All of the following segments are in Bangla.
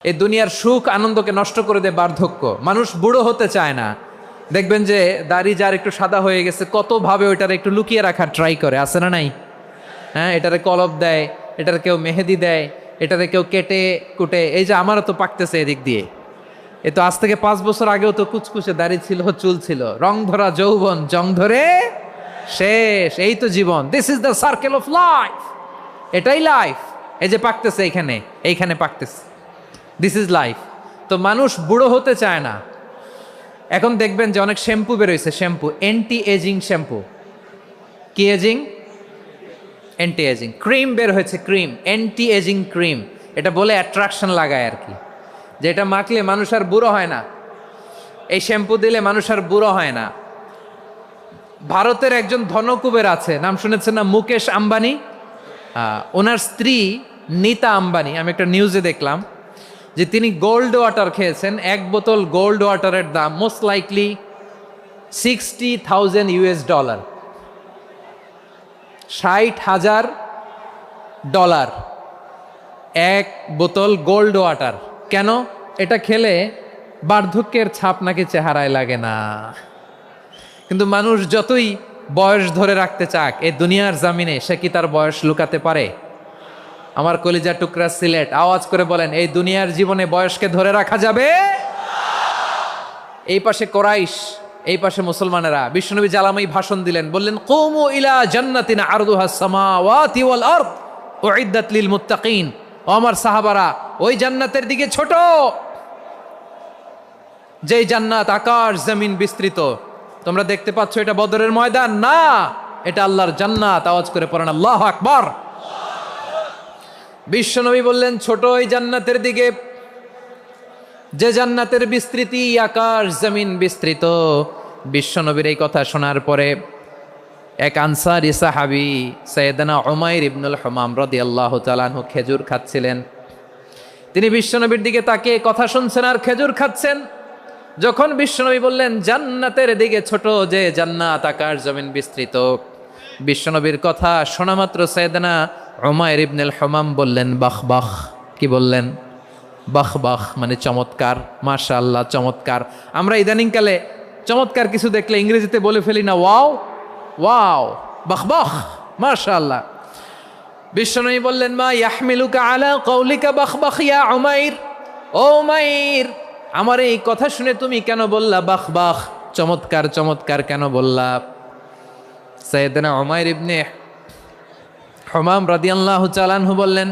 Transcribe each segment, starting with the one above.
এই দুনিয়ার সুখ আনন্দকে নষ্ট করে দেয় বার্ধক্য। মানুষ বুড়ো হতে চায় না। দেখবেন যে দাড়ি যার একটু সাদা হয়ে গেছে কতভাবে ওইটারে একটু লুকিয়ে রাখার ট্রাই করে, আছে না নাই? হ্যাঁ, এটারে কলপ দেয়, এটারে কেউ মেহেদি দেয়, এটারে কেউ কেটে কুটে। এই যে আমারও তো পাকতেছে এদিক দিয়ে, এ তো আজ থেকে 5 বছর আগেও তো কুচকুচে দাড়ি ছিল, চুল ছিল, রং ধরা যৌবন জং ধরে শেষ। এই তো জীবন, this is the circle of life. এটাই লাইফ। এই যে পাকতেছে এইখানে পাকতেছে, দিস ইজ লাইফ। তো মানুষ বুড়ো হতে চায় না। এখন দেখবেন যে অনেক শ্যাম্পু বেরোইছে, শ্যাম্পু অ্যান্টি এজিং শ্যাম্পু। কি এজিং? Anti aging. ক্রিম বের হয়েছে, ক্রিম অ্যান্টি এজিং ক্রিম। এটা বলে অ্যাট্রাকশন লাগায় আর কি, যে এটা মাখলে মানুষ আর বুড়ো হয় না, এই শ্যাম্পু দিলে মানুষ আর বুড়ো হয় না। ভারতের একজন ধনকুবের আছে, নাম শুনেছেন না? মুকেশ আম্বানি। ওনার স্ত্রী নীতা আম্বানি, আমি একটা নিউজে দেখলাম যে তিনি গোল্ড ওয়াটার খেয়েছেন। 1 বোতল গোল্ড ওয়াটারের দাম মোস্ট লাইকলি $60,000, $60,000 1 বোতল গোল্ড ওয়াটার। কেন? এটা খেলে বার্ধক্যের ছাপ নাকি চেহারায় লাগে না। কিন্তু মানুষ যতই বয়স ধরে রাখতে চাক এই দুনিয়ার জামিনে, সে কি তার বয়স লুকাতে পারে? আমার কলিজা টুকরা সিলেট, আওয়াজ করে বলেন, এই দুনিয়ার জীবনে বয়সকে ধরে রাখা যাবে? এই পাশে কোরাইশ, এই পাশে মুসলমানেরা। বিশ্বনবী জালামাই ভাষণ দিলেন, বললেন, কুমু ইলা জান্নাতিন আরদুহাস সামাওয়াতি ওয়াল আরদ উইদ্দাত লিল মুত্তাকিন। ও আমার সাহাবারা, ওই জান্নাতের দিকে ছোট, যেই জান্নাত আকাশ জমিন বিস্তৃত। তোমরা দেখতে পাচ্ছ এটা বদরের ময়দান না, এটা আল্লাহর জান্নাত। আওয়াজ করে পড়েন আল্লাহু আকবার। বিশ্বনবী বললেন, ছোট ওই জান্নাতের দিকে, যে জান্নাতের বিস্তৃতি আকাশ জমিন বিস্তৃত। বিশ্বনবীর এই কথা শোনার পরে এক আনসারী সাহাবী সাইয়েদনা উমাইর ইবনুল হুমাম রাদিয়াল্লাহু তাআলা আনহু খেজুর খাচ্ছিলেন। তিনি বিশ্বনবীর দিকে তাকিয়ে কথা শুনছেন আর খেজুর খাচ্ছেন। যখন বিশ্বনবী বললেন জান্নাতের দিকে ছোট, যে জান্নাত আকাশ জমিন বিস্তৃত, বিশ্বনবীর কথা শোনা মাত্র সাইয়েদনা উমাইর ইবনুল হুমাম বললেন বাহ বাহ। কি বললেন? বাহ বাহ, মানে চমৎকার, মাশাআল্লাহ, চমৎকার। আমরা ইদানিংকালে চমৎকার কিছু দেখলে ইংরেজিতে বলে ফেলি না, ওয়াও ওয়াও, বাহ বাহ, মাশাআল্লাহ। বিশ্বনবী বললেন, মা ইয়াহমিলুকা আলা কওলিকা বাহ বাহ ইয়া উমাইর। ও উমাইর, আমার এই কথা শুনে তুমি কেন বললা বাহ বাহ, চমৎকার চমৎকার কেন বললা? সাইয়েদনা উমাইর ইবনে হুমাম রাদিয়াল্লাহু তাআলা আনহু বললেন,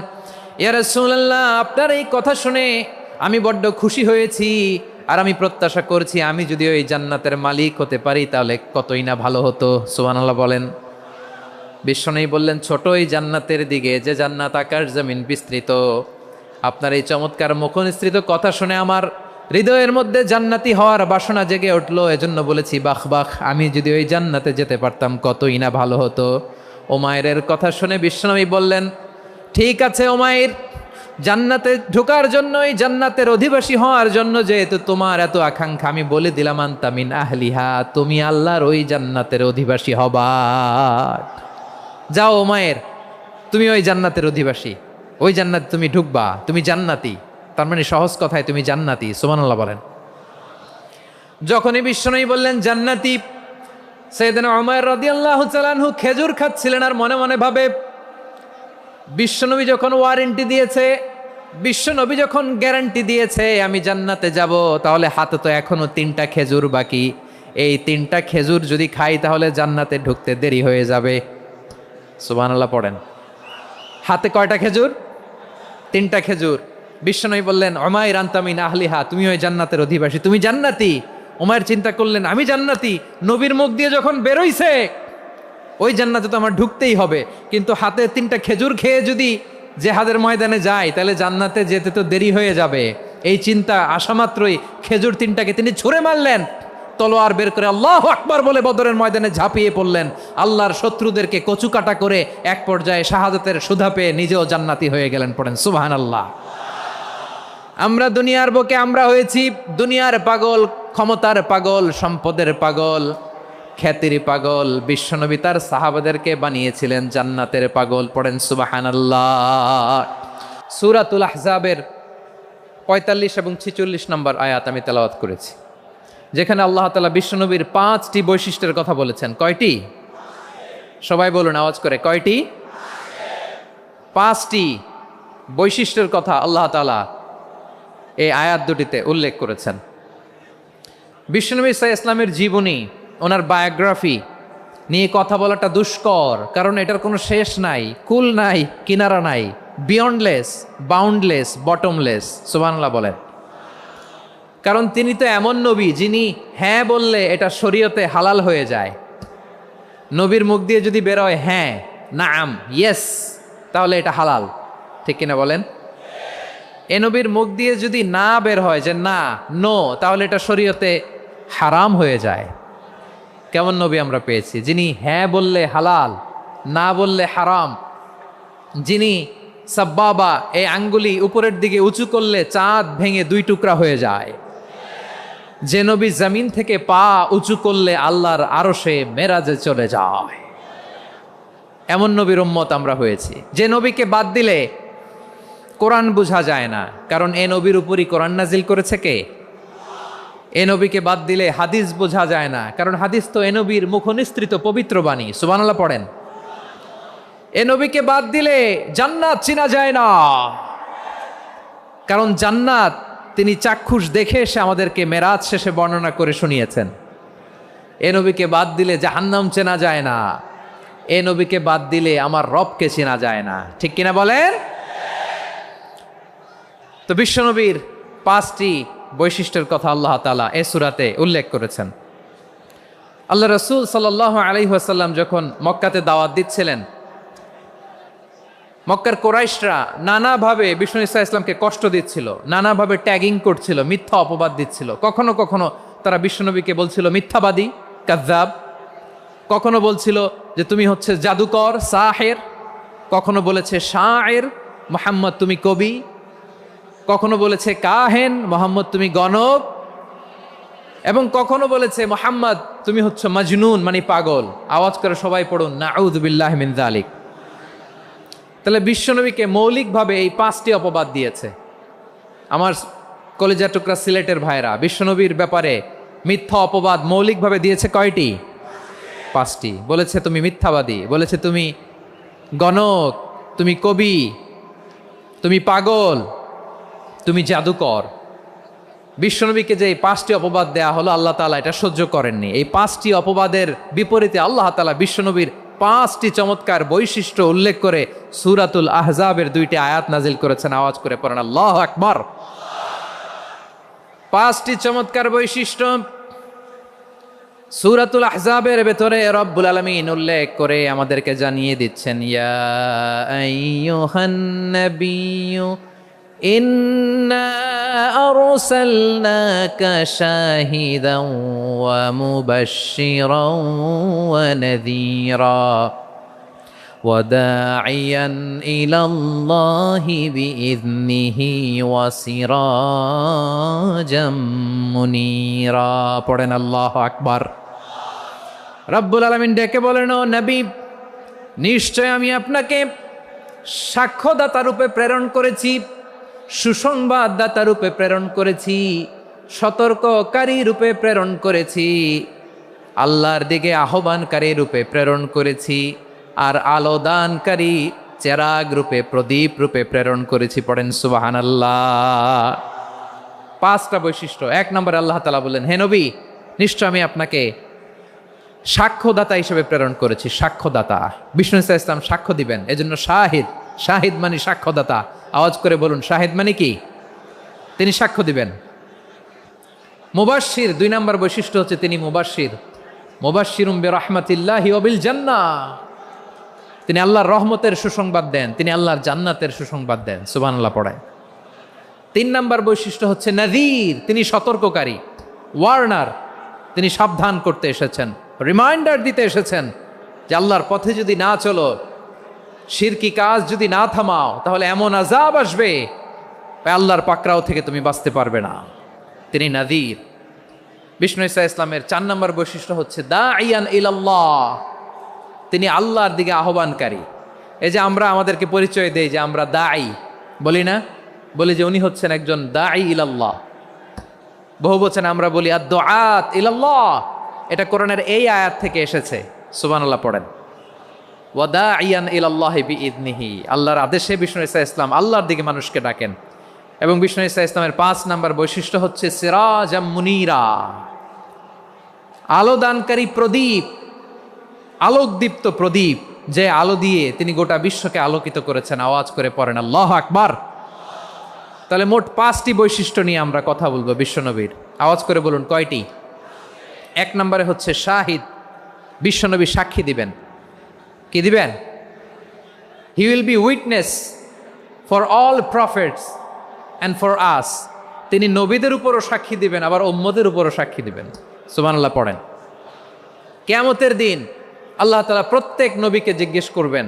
ইয়া রাসূলুল্লাহ, আপনার এই কথা শুনে আমি বড্ড খুশি হয়েছি, আর আমি প্রত্যাশা করছি আমি যদি ওই জান্নাতের মালিক হতে পারি তাহলে কতই না ভালো হতো। সুবহানাল্লাহ বলেন। বিশ্বনবী বললেন, ছোট এই জান্নাতের দিকে, যে জান্নাত আকাশ জমিন বিস্তৃত। আপনার এই চমৎকার মুখনিসৃত কথা শুনে আমার হৃদয়ের মধ্যে জান্নাতি হওয়ার বাসনা জেগে উঠলো, এজন্য বলেছি বাহ বাহ, আমি যদি ওই জান্নাতে যেতে পারতাম কতই না ভালো হতো। উমাইরের কথা শুনে বিশ্বনবী বললেন, ঠিক আছে উমাইর, জান্নাতে ঢোকার জন্য, এই জান্নাতের অধিবাসী হওয়ার জন্য যেহেতু তোমার এত আকাঙ্ক্ষা, আমি বলে দিলাম আনতা মিন আহলিহা, তুমি আল্লাহর ওই জান্নাতের অধিবাসী হবা। যাও উমাইর, তুমি ওই জান্নাতের অধিবাসী, ওই জান্নাতে তুমি ঢুকবা, তুমি জান্নাতি। তার মানে সহজ কথায় তুমি জান্নাতি। সুবহানাল্লাহ বলেন। যখনই বিশ্বনবী বললেন জান্নাতি, সাইয়েদনা উমাইর রাদিয়াল্লাহু তাআলা আনহু খেজুর খাচ্ছিলেন আর মনে মনে ভাবে, বিশ্বনবী যখন ওয়ারেন্টি দিয়েছে, বিশ্বনবী যখন গ্যারান্টি দিয়েছে আমি জান্নাতে যাব, তাহলে হাতে তো এখনো 3টা খেজুর বাকি। এই 3টা খেজুর যদি খাই তাহলে জান্নাতে ঢুকতে দেরি হয়ে যাবে। সুবহানাল্লাহ পড়েন। হাতে কয়টা খেজুর? 3টা খেজুর। বিশ্বনবী বললেন, উমাইর আনতা মিন আহলিহা, তুমি ওই জান্নাতের অধিবাসী, তুমি জান্নাতি। উমাইর চিন্তা করলেন, আমি জান্নাতি, নবীর মুখ দিয়ে যখন বেরোইছে ওই জান্নাতে তো আমার ঢুকতেই হবে, কিন্তু হাতে 3টা খেজুর খেয়ে যদি জেহাদের ময়দানে যাই তাহলে জান্নাতে যেতে তো দেরি হয়ে যাবে। এই চিন্তা আসা মাত্রই খেজুর 3টাকে তিনি ছুঁড়ে মারলেন, তলোয়ার বের করে আল্লাহু আকবার বলে বদরের ময়দানে ঝাঁপিয়ে পড়লেন। আল্লাহর শত্রুদেরকে কচুকাটা করে এক পর্যায়ে শাহাদাতের সুধা পেয়ে নিজেও জান্নাতি হয়ে গেলেন। পড়েন সুবহানাল্লাহ। আমরা দুনিয়ার বুকে আমরা হয়েছি দুনিয়ার পাগল, ক্ষমতার পাগল, সম্পদের পাগল, খ্যাতির পাগল। বিশ্বনবী তার সাহাবাদেরকে বানিয়েছিলেন জান্নাতের পাগল। পড়েন সুবহানাল্লাহ। সূরাতুল আহজাবের 45 এবং 46 নম্বর আয়াত আমি তেলাওয়াত করেছি, যেখানে আল্লাহ তাআলা বিশ্বনবীর 5টি বৈশিষ্ট্যের কথা বলেছেন। কয়টি? সবাই বলুন আওয়াজ করে, কয়টি? 5টি বৈশিষ্ট্যের কথা আল্লাহ তাআলা এই আয়াত দুটিতে উল্লেখ করেছেন। বিশ্বনবী সাল্লাল্লাহু আলাইহি ইসলামের জীবনী, ওনার বায়োগ্রাফি নিয়ে কথা বলাটা দুষ্কর, কারণ এটার কোনো শেষ নাই, কুল নাই, কিনারা নাই, বিয়ন্ডলেস, বাউন্ডলেস, বটমলেস। সুবহানাল্লাহ বলেন। কারণ তিনি তো এমন নবী যিনি হ্যাঁ বললে এটা শরীয়তে হালাল হয়ে যায়। নবীর মুখ দিয়ে যদি বেরোয় হ্যাঁ, নাম, ইয়েস, তাহলে এটা হালাল। ঠিক কিনা বলেন? এ নবীর মুখ দিয়ে যদি না বের হয় যে না, নো, তাহলে এটা শরীয়তে হারাম হয়ে যায়। কেমন নবী আমরা পেয়েছি, যিনি হ্যাঁ বললে হালাল, না বললে হারাম, যিনি সাব্বাবা, এই আঙ্গুলি উপরের দিকে উঁচু করলে চাঁদ ভেঙে 2 টুকরা হয়ে যায়, যে নবী জমিন থেকে পা উঁচু করলে আল্লাহর আরশে মেরাজে চলে যায়, এমন নবীর উম্মত আমরা হয়েছি। যে নবীকে বাদ দিলে কোরআন বোঝা যায় না, কারণ এ নবীর উপরই কোরআন নাজিল করেছে কে? এ নবীকে বাদ দিলে হাদিস বোঝা যায় না, কারণ হাদিস তো এ নবীর মুখনিসৃত পবিত্র বাণী। সুবহানাল্লাহ পড়েন। এ নবীকে বাদ দিলে জান্নাত চিনা যায় না, কারণ জান্নাত তিনি চাক্ষুষ দেখে এসে আমাদেরকে মেরাজ শেষে বর্ণনা করে শুনিয়েছেন। এ নবীকে বাদ দিলে জাহান্নাম চেনা যায় না, এ নবীকে বাদ দিলে আমার রবকে চেনা যায় না। ঠিক কিনা বলেন? তো বিশ্বনবীর 5টি বৈশিষ্ট্যের কথা আল্লাহ তাআলা এই সূরাতে উল্লেখ করেছেন। আল্লাহ রাসূল সাল্লাল্লাহু আলাইহি ওয়াসাল্লাম যখন মক্কাতে দাওয়াত দিচ্ছিলেন, মক্কার কোরাইশরা নানাভাবে বিষ্ণু ঈসা ইসলামকে কষ্ট দিচ্ছিল, নানাভাবে ট্যাগিং করছিল, মিথ্যা অপবাদ দিচ্ছিল। কখনো কখনো তারা বিশ্বনবীকে বলছিল মিথ্যাবাদী, কাযযাব। কখনো বলছিল যে তুমি হচ্ছে জাদুকর, সাহের। কখনো বলেছে শায়ের, মুহাম্মদ তুমি কবি। কখনো বলেছে কাহেন, মোহাম্মদ তুমি গণক। এবং কখনো বলেছে মুহাম্মদ তুমি হচ্ছে মাজনুন, মানে পাগল। আওয়াজ করে সবাই পড়ুন নাউযু বিল্লাহি মিন যালিক। তাহলে বিশ্বনবীকে মৌলিকভাবে এই 5টি অপবাদ দিয়েছে। আমার কলেজা টুকরা সিলেটের ভাইরা, বিশ্বনবীর ব্যাপারে মিথ্যা অপবাদ মৌলিকভাবে দিয়েছে কয়টি? 5টি। বলেছে তুমি মিথ্যাবাদী, বলেছে তুমি গণক, তুমি কবি, তুমি পাগল, তুমি জাদুকর। বিশ্বনবীকে যে এই 5টি অপবাদ দেয়া হলো, আল্লাহ তাআলা এটা সহ্য করেননি। এই 5টি অপবাদের বিপরীতে আল্লাহ তাআলা বিশ্বনবীর 5টি চমৎকার বৈশিষ্ট্য উল্লেখ করে সূরাতুল আহজাবের 2টি আয়াত নাজিল করেছেন। আওয়াজ করে পড়েন আল্লাহু আকবার। 5টি চমৎকার বৈশিষ্ট্য সূরাতুল আহজাবের ভেতরে রব্বুল আলামিন উল্লেখ করে আমাদেরকে জানিয়ে দিচ্ছেন, ইয়া আইয়ুহান নাবিয়্যু ইন্না আরসালনাকা শাহিদান ওয়া মুবাশশিরান ওয়া নাযীরা ওয়া দাঈয়ান ইলাল্লাহি বিইذনিহি ওয়া সিরাজাম মুনীরা। পড়েন আল্লাহু আকবার। রব্বুল আলামিন ডেকে বলেন, ও নবী, নিশ্চয় আমি আপনাকে সাক্ষ্যদাতা রূপে প্রেরণ করেছি, সুসংবাদদাতা রূপে প্রেরণ করেছি, সতর্ককারী রূপে প্রেরণ করেছি, আল্লাহর দিকে আহ্বানকারী রূপে প্রেরণ করেছি, আর আলোদানকারী চেরাগ রূপে, প্রদীপ রূপে প্রেরণ করেছি। পড়েন সুবহানাল্লাহ। 5টা বৈশিষ্ট্য। 1 নম্বরে আল্লাহ তাআলা বললেন, হে নবী, নিশ্চয় আমি আপনাকে সাক্ষ্যদাতা হিসেবে প্রেরণ করেছি। সাক্ষ্যদাতা, বিষ্ণু ঈসা ইসলাম সাক্ষ্য দিবেন, এজন্য শাহিদ। শাহিদ মানে সাক্ষ্যদাতা। আওয়াজ করে বলুন, শাহিদ মানে কি? তিনি সাক্ষ্য দিবেন। মুবাশশির, 2 নম্বর বৈশিষ্ট্য হচ্ছে তিনি মুবাশশির। মুবাশশিরুম বিরহমাতিল্লাহি ওয়া বিল জান্নাহ। তিনি আল্লাহর রহমতের সুসংবাদ দেন, তিনি আল্লাহর জান্নাতের সুসংবাদ দেন। সুবহানাল্লাহ পড়েন। 3 নম্বর বৈশিষ্ট্য হচ্ছে নাযীর, তিনি সতর্ককারী, ওয়ার্নার। তিনি সাবধান করতে এসেছেন, রিমাইন্ডার দিতে এসেছেন যে আল্লাহর পথে যদি না চলো, শিরকি কাজ যদি না থামাও, তাহলে এমন আযাব আসবে আল্লাহর পাকড়াও থেকে তুমি বাঁচতে পারবে না। তিনি নাযীর। বিষ্ণু ঈসা ইসলামের 4 নম্বর বৈশিষ্ট্য হচ্ছে দাঈয়ান ইলাল্লাহ, তিনি আল্লাহর দিকে আহ্বানকারী। এই যে আমরা আমাদেরকে পরিচয় দেই যে আমরা দাঈ, বলি না? বলি যে উনি হচ্ছেন একজন দাঈ ইলাল্লাহ। বহু বচনে আমরা বলি আদ-দুআত ইলাল্লাহ। এটা কোরআনের এই আয়াত থেকে এসেছে। সুবহানাল্লাহ পড়েন। ওয়া দাঈয়ান ইলাল্লাহি বিইذনিহি, আল্লাহর আদেশে বিষ্ণু ঈসা ইসলাম আল্লাহর দিকে মানুষকে ডাকেন। এবং বিষ্ণু ঈসা ইসলামের 5 নাম্বার বৈশিষ্ট্য হচ্ছে সিরাজাম মুনীরা, আলোদানকারী প্রদীপ, আলোকদীপ্ত প্রদীপ, যে আলো দিয়ে তিনি গোটা বিশ্বকে আলোকিত করেছেন। আওয়াজ করে পড়েন আল্লাহু আকবার। তাহলে মোট 5টি বৈশিষ্ট্য নিয়ে আমরা কথা বলবো বিশ্বনবীর। আওয়াজ করে বলুন কয়টি? 1 নম্বরে হচ্ছে শাহিদ, বিশ্বনবী সাক্ষী দিবেন। কি দিবেন? He will be witness for all prophets and for us. তিনি নবীদের উপরও সাক্ষী দিবেন, আবার উম্মতের উপরও সাক্ষী দিবেন। সুবহানাল্লাহ পড়েন। কিয়ামতের দিন আল্লাহ তাআলা প্রত্যেক নবীকে জিজ্ঞেস করবেন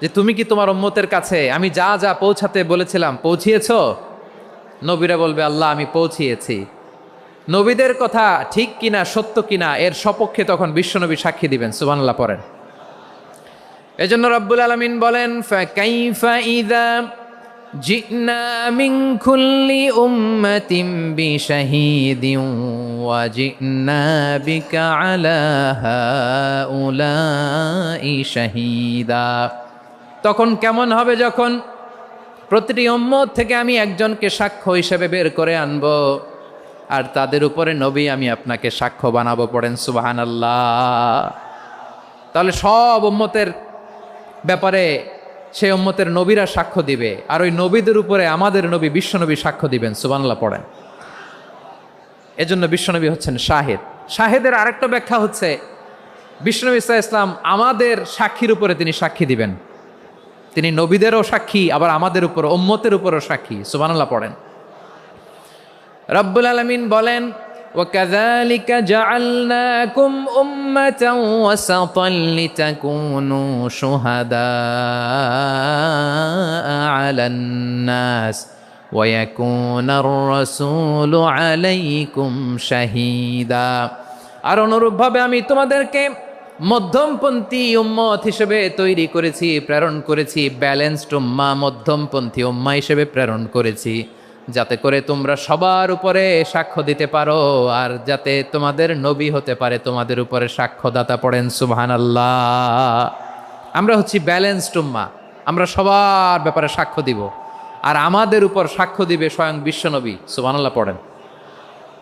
যে তুমি কি তোমার উম্মতের কাছে আমি যা যা পৌঁছাতে বলেছিলাম পৌঁছিয়েছো? নবীরা বলবে আল্লাহ আমি পৌঁছিয়েছি। নবীদের কথা ঠিক কিনা, সত্য কিনা, এর সপক্ষে তখন বিশ্বনবী সাক্ষী দিবেন। সুবহানাল্লাহ পড়েন। এজন্য রব্বুল আলামিন বলেন ফাকাইফা ইযা জিনা মিন কুল্লি উম্মাতিন বিশাহীদিন ওয়া জিনা বিকা আলা হাউলাই শাহীদা। তখন কেমন হবে যখন প্রতিটি উম্মত থেকে আমি একজনকে সাক্ষ্য হিসেবে বের করে আনব, আর তাদের উপরে নবী আমি আপনাকে সাক্ষ্য বানাবো। পড়েন সুবহানাল্লাহ। তাহলে সব উম্মতের ব্যাপারে সেই উম্মতের নবীরা সাক্ষ্য দিবে, আর ওই নবীদের উপরে আমাদের নবী বিশ্বনবী সাক্ষ্য দিবেন। সুবহানাল্লাহ পড়েন। এজন্য বিশ্বনবী হচ্ছেন শাহেদ। শাহেদের আরেকটা ব্যাখ্যা হচ্ছে বিশ্বনবী সাল্লাল্লাহু আলাইহি ওয়াসাল্লাম আমাদের সাক্ষীর উপরে তিনি সাক্ষী দিবেন। তিনি নবীদেরও সাক্ষী, আবার আমাদের উপর উম্মতের উপরও সাক্ষী। সুবহানাল্লাহ পড়েন। রব্বুল আলামিন বলেন وَكَذَلِكَ جَعَلْنَاكُمْ أُمَّةً وَسَطًا لِتَكُونُوا شُهَدَاءَ عَلَى النَّاسِ وَيَكُونَ الرَّسُولُ عَلَيْكُمْ شَهِيدًا। আর অনুরূপভাবে আমি তোমাদেরকে মধ্যমপন্থী উম্মত হিসেবে তৈরি করেছি, প্রেরণ করেছি। ব্যালেন্সড উম্মাহ, মধ্যমপন্থী উম্মাহ হিসেবে প্রেরণ করেছি, যাতে করে তোমরা সবার উপরে সাক্ষ্য দিতে পারো, আর যাতে তোমাদের নবী হতে পারে তোমাদের উপরে সাক্ষ্যদাতা। পড়েন সুবহানাল্লাহ। আমরা হচ্ছি ব্যালেন্সড উম্মাহ, আমরা সবার ব্যাপারে সাক্ষ্য দিব, আর আমাদের উপর সাক্ষ্য দিবে স্বয়ং বিশ্বনবী। সুবহানাল্লাহ পড়েন।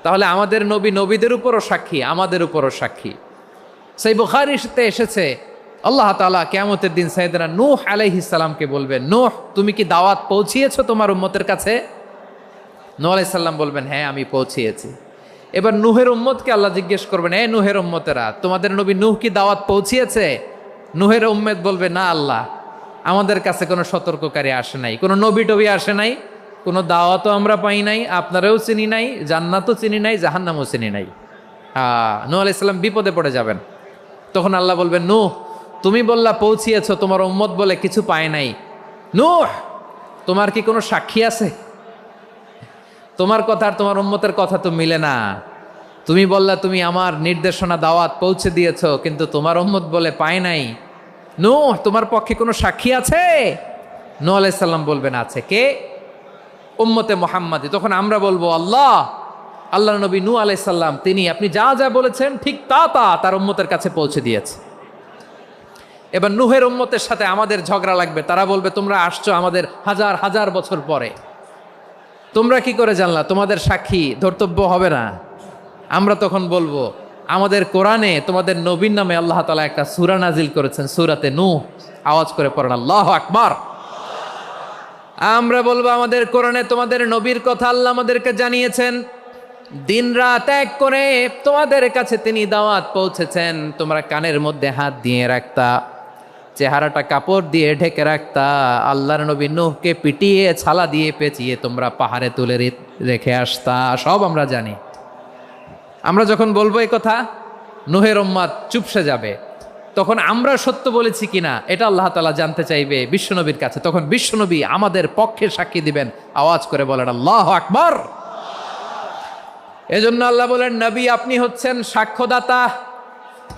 তাহলে আমাদের নবী নবীদের উপরও সাক্ষী, আমাদের উপরও সাক্ষী। সেই বুখারীতে এসেছে আল্লাহ তাআলা কিয়ামতের দিন সাইয়েদনা নূহ আলাইহিস সালামকে বলবেন, নূহ তুমি কি দাওয়াত পৌঁছিয়েছো তোমার উম্মতের কাছে? নূহ আলাইহিস সালাম বলবেন হ্যাঁ আমি পৌঁছিয়েছি। এবার নূহের উম্মতকে আল্লাহ জিজ্ঞেস করবেন, এ নূহের উম্মতেরা তোমাদের নবী নূহ কি দাওয়াত পৌঁছিয়েছে? নূহের উম্মত বলবে না আল্লাহ, আমাদের কাছে কোনো সতর্ককারী আসে নাই, কোনো নবী টবি আসে নাই, কোনো দাওয়াতও আমরা পাই নাই, আপনারাও চিনি নাই, জান্নাতও চিনি নাই, জাহান্নামও চিনি নাই। নূহ আলাইহিস সালাম বিপদে পড়ে যাবেন। তখন আল্লাহ বলবেন নূহ তুমি বললা পৌঁছিয়েছো, তোমার উম্মত বলে কিছু পায় নাই। নূহ তোমার কি কোনো সাক্ষী আছে? তোমার কথা আর তোমার উম্মতের কথা তো মিলে না। তুমি বললা তুমি আমার নির্দেশনা দাওয়াত পৌঁছে দিয়েছো, কিন্তু তোমার উম্মত বলে পায় নাই। নূহ তোমার পক্ষে কোনো সাক্ষী আছে? নূহ আলাইহিস সালাম বলবেন আছে। কে? উম্মতে মুহাম্মাদি। তখন আমরা বলবো আল্লাহ, আল্লাহর নবী নূহ আলাইহিস সালাম তিনি আপনি যা যা বলেছেন ঠিক তা তা তার উম্মতের কাছে পৌঁছে দিয়েছে। এবার নূহের উম্মতের সাথে আমাদের ঝগড়া লাগবে। তারা বলবে তোমরা আসছো আমাদের হাজার হাজার বছর পরে, তোমরা কি করে জানলা? তোমাদের সাক্ষী ধর্তব্য হবে না? আমরা তখন বলবো আমাদের কোরআনে তোমাদের নবীর নামে আল্লাহ তাআলা একটা সূরা নাজিল করেছেন, সূরাতে নূহ। আওয়াজ করে পড়েন আল্লাহু আকবার। আমরা বলবো আমাদের কোরআনে তোমাদের নবীর কথা আল্লাহ আমাদেরকে জানিয়েছেন, দিন রাত এক করে তোমাদের কাছে তিনি দাওয়াত পৌঁছেছেন। তোমরা কানের মধ্যে হাত দিয়ে রাখতা, চেহারাটা কাপড় দিয়ে ঢেকে রাখতা, আল্লাহর নবী নূহকে পিটিয়ে ছালা দিয়ে পেঁচিয়ে তোমরা পাহাড়ে তুলে রেখে আসতা। সব আমরা জানি। আমরা যখন বলবো এই কথা, নূহের উম্মত চুপসে যাবে। তখন আমরা সত্য বলেছি কিনা এটা আল্লাহ তাআলা জানতে চাইবে বিশ্বনবীর কাছে। তখন বিশ্বনবী আমাদের পক্ষে সাক্ষী দিবেন। আওয়াজ করে বলেন আল্লাহু আকবার। এজন্য আল্লাহ বলেন নবী আপনি হচ্ছেন সাক্ষ্যদাতা,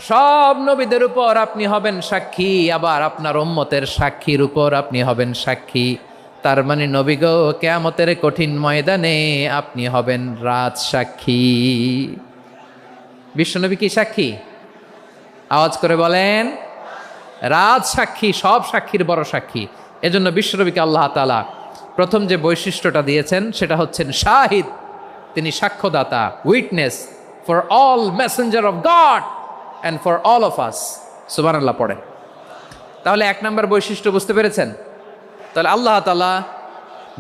সব নবীদের উপর আপনি হবেন সাক্ষী, আবার আপনার উম্মতের সাক্ষীর উপর আপনি হবেন সাক্ষী। তার মানে নবী গো, কিয়ামতের কঠিন ময়দানে আপনি হবেন রাজ সাক্ষী। বিশ্বনবী কি সাক্ষী? আওয়াজ করে বলেন, রাজ সাক্ষী, সব সাক্ষীর বড় সাক্ষী। এজন্য বিশ্বনবীকে আল্লাহ তাআলা প্রথম যে বৈশিষ্ট্যটা দিয়েছেন সেটা হচ্ছেন শাহিদ। তিনি সাক্ষ্যদাতা, witness for all messenger of God and for all of us. সুবহানাল্লাহ পড়ে। তাহলে এক নম্বর বৈশিষ্ট্য বুঝতে পেরেছেন? তাহলে আল্লাহ তাআলা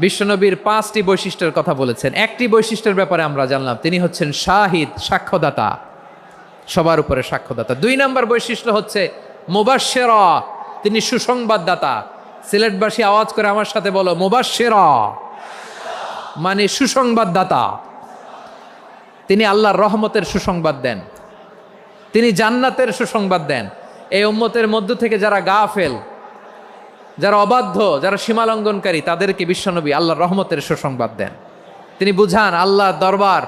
বিশ্বনবীর 5টি বৈশিষ্ট্যের কথা বলেছেন। একটি বৈশিষ্ট্যের ব্যাপারে আমরা জানলাম, তিনি হচ্ছেন শাহিদ, সাক্ষ্যদাতা, সবার উপরে সাক্ষ্যদাতা। 2 নম্বর বৈশিষ্ট্য হচ্ছে মুবাশশিরা, তিনি সুসংবাদদাতা। সিলেটবাসী আওয়াজ করে আমার সাথে বলো, মুবাশশিরা মানে সুসংবাদদাতা। তিনি আল্লাহর রহমতের সুসংবাদ দেন, তিনি জান্নাতের সুসংবাদ দেন। এই উম্মতের মধ্য থেকে যারা গাফেল, যারা অবাধ্য, যারা সীমালঙ্ঘনকারী, তাদেরকে বিশ্বনবী আল্লাহর রহমতের সুসংবাদ দেন। তিনি বুঝান আল্লাহর দরবার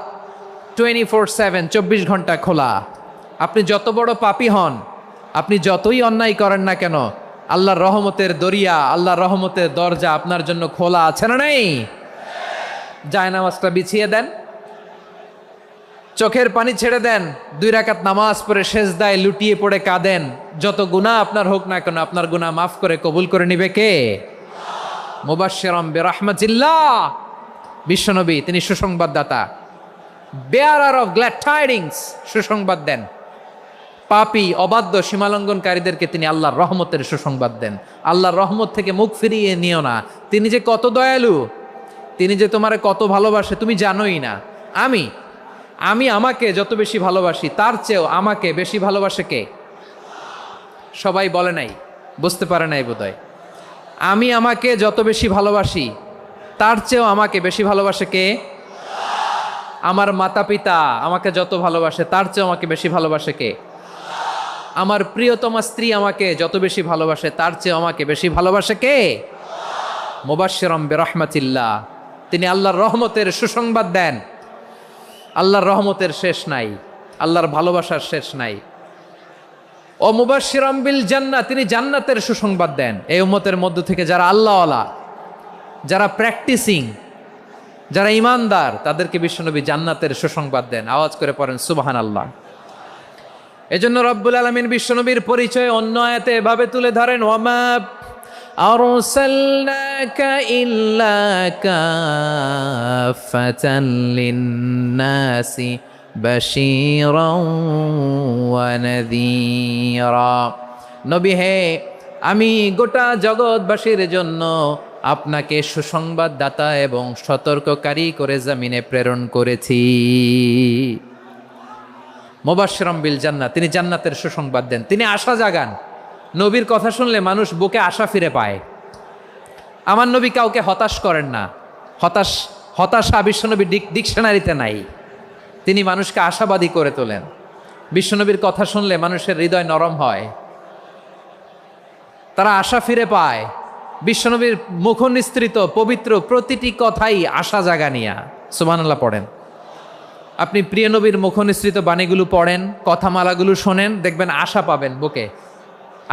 24/7, 24 ঘন্টা খোলা। আপনি যত বড় পাপী হন, আপনি যতই অন্যায় করেন না কেন, আল্লাহর রহমতের দরিয়া, আল্লাহর রহমতের দরজা আপনার জন্য খোলা আছে না নেই? জায়নামাজটা বিছিয়ে দেন, চোখের পানি ছেড়ে দেন, 2 রাকাত নামাজ পড়ে সেজদায় লুটিয়ে পড়ে কাঁদেন। যত গুনাহ আপনার হোক না কেন, আপনার গুনাহ মাফ করে কবুল করে নিবে কে? মুবাশশিরাম বিরাহমাতিল্লাহ। বিশ্বনবী তিনি সুসংবাদদাতা, বেয়ারার অফ গ্ল্যাড টাইডিংস, সুসংবাদ দেন। পাপী, অবাধ্য, সীমালঙ্ঘনকারীদেরকে তিনি আল্লাহর রহমতের সুসংবাদ দেন। আল্লাহর রহমত থেকে মুখ ফিরিয়ে নিও না। তিনি যে কত দয়ালু, তিনি যে তোমারে কত ভালোবাসে তুমি জানোই না। আমি আমাকে যত বেশি ভালোবাসি, তার চেয়েও আমাকে বেশি ভালোবাসে কে? সবাই বলে নাই, বুঝতে পারে নাই বোধহয়। আমি আমাকে যত বেশি ভালোবাসি, তার চেয়েও আমাকে বেশি ভালোবাসে কে? আমার মাতা পিতা আমাকে যত ভালোবাসে, তার চেয়েও আমাকে বেশি ভালোবাসে কে? আমার প্রিয়তমা স্ত্রী আমাকে যত বেশি ভালোবাসে, তার চেয়েও আমাকে বেশি ভালোবাসে কে? মুবাশশিরাম বিরাহমাতিল্লাহ, তিনি আল্লাহর রহমতের সুসংবাদ দেন। আল্লাহর রহমতের শেষ নাই, আল্লাহর ভালোবাসার শেষ নাই। ও মুবাশশিরাম বিল জান্নাহ, তিনি জান্নাতের সুসংবাদ দেন। এই উম্মতের মধ্য থেকে যারা আল্লাহওয়ালা, যারা প্র্যাকটিসিং, যারা ইমানদার, তাদেরকে বিশ্বনবী জান্নাতের সুসংবাদ দেন। আওয়াজ করে পড়েন সুবহানাল্লাহ। এজন্য রব্বুল আলামিন বিশ্বনবীর পরিচয় অন্য আয়াতে এভাবে তুলে ধরেন, ওয়ামা আরসালনাকা ইল্লা কাফাতান লিন্নাসি বাশীরাও ওয়া নাযীরা। নবী হে, আমি গোটা জগৎবাসীর জন্য আপনাকে সুসংবাদদাতা এবং সতর্ককারী করে জমিনে প্রেরণ করেছি। মুবাশশিরাম বিল জান্নাহ, তিনি জান্নাতের সুসংবাদ দেন, তিনি আশা জাগান। নবীর কথা শুনলে মানুষ বুকে আশা ফিরে পায়। আমার নবী কাউকে হতাশ করেন না। হতাশা বিশ্বনবীর ডিকশনারিতে নাই। তিনি মানুষকে আশাবাদী করে তোলেন। বিশ্বনবীর কথা শুনলে মানুষের হৃদয় নরম হয়, তারা আশা ফিরে পায়। বিশ্বনবীর মুখ নিঃসৃত পবিত্র প্রতিটি কথাই আশা জাগানিয়া। সুবহানাল্লাহ পড়েন। আপনি প্রিয় নবীর মুখ নিঃসৃত বাণীগুলো পড়েন, কথামালাগুলো শোনেন, দেখবেন আশা পাবেন, বুকে